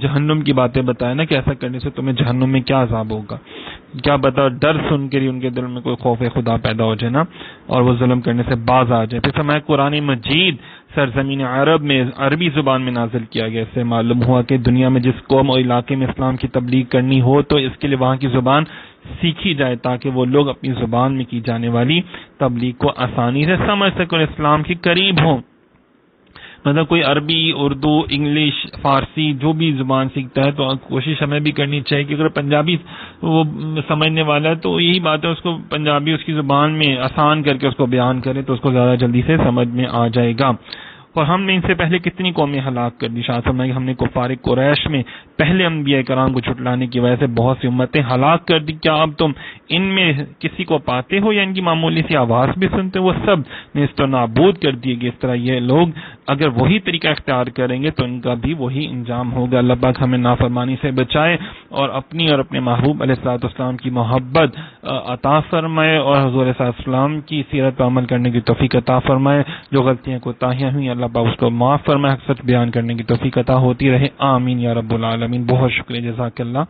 جہنم کی باتیں بتائیں نا کہ ایسا کرنے سے تمہیں جہنم میں کیا عذاب ہوگا، کیا بتا، ڈر سن کے ہی ان کے دل میں کوئی خوف خدا پیدا ہو جائے نا، اور وہ ظلم کرنے سے باز آ جائے۔ پھر فرمایا قرآن مجید سرزمین عرب میں عربی زبان میں نازل کیا گیا۔ اس سے معلوم ہوا کہ دنیا میں جس قوم اور علاقے میں اسلام کی تبلیغ کرنی ہو تو اس کے لیے وہاں کی زبان سیکھی جائے، تاکہ وہ لوگ اپنی زبان میں کی جانے والی تبلیغ کو آسانی سے سمجھ سکیں اور اسلام کے قریب ہوں۔ مطلب کوئی عربی، اردو، انگلش، فارسی جو بھی زبان سیکھتا ہے تو کوشش ہمیں بھی کرنی چاہیے کہ اگر پنجابی وہ سمجھنے والا ہے تو یہی بات ہے، اس کو پنجابی اس کی زبان میں آسان کر کے اس کو بیان کرے تو اس کو زیادہ جلدی سے سمجھ میں آ جائے گا۔ اور ہم نے ان سے پہلے کتنی قومیں ہلاک کر دی، شاہ فرمائے کہ ہم نے کفار قریش میں پہلے انبیاء کرام کو جھٹلانے کی وجہ سے بہت سی امتیں ہلاک کر دی، کیا اب تم ان میں کسی کو پاتے ہو یا ان کی معمولی سی آواز بھی سنتے ہو؟ وہ سب نیست و نابود کر دیے گئے۔ اس طرح یہ لوگ اگر وہی طریقہ اختیار کریں گے تو ان کا بھی وہی انجام ہوگا۔ اللہ پاک ہمیں نافرمانی سے بچائے اور اپنی اور اپنے محبوب علیہ الصلوۃ والسلام کی محبت عطا فرمائے، اور حضور صلی اللہ علیہ وسلم کی سیرت پر عمل کرنے کی توفیق عطا فرمائے۔ جو غلطیاں کوتاہیاں ہوئی اللہ پاک اس کو معاف فرمائے، سچ بیان کرنے کی توفیق عطا ہوتی رہے، آمین یا رب العالمین۔ بہت شکریہ، جزاک اللہ۔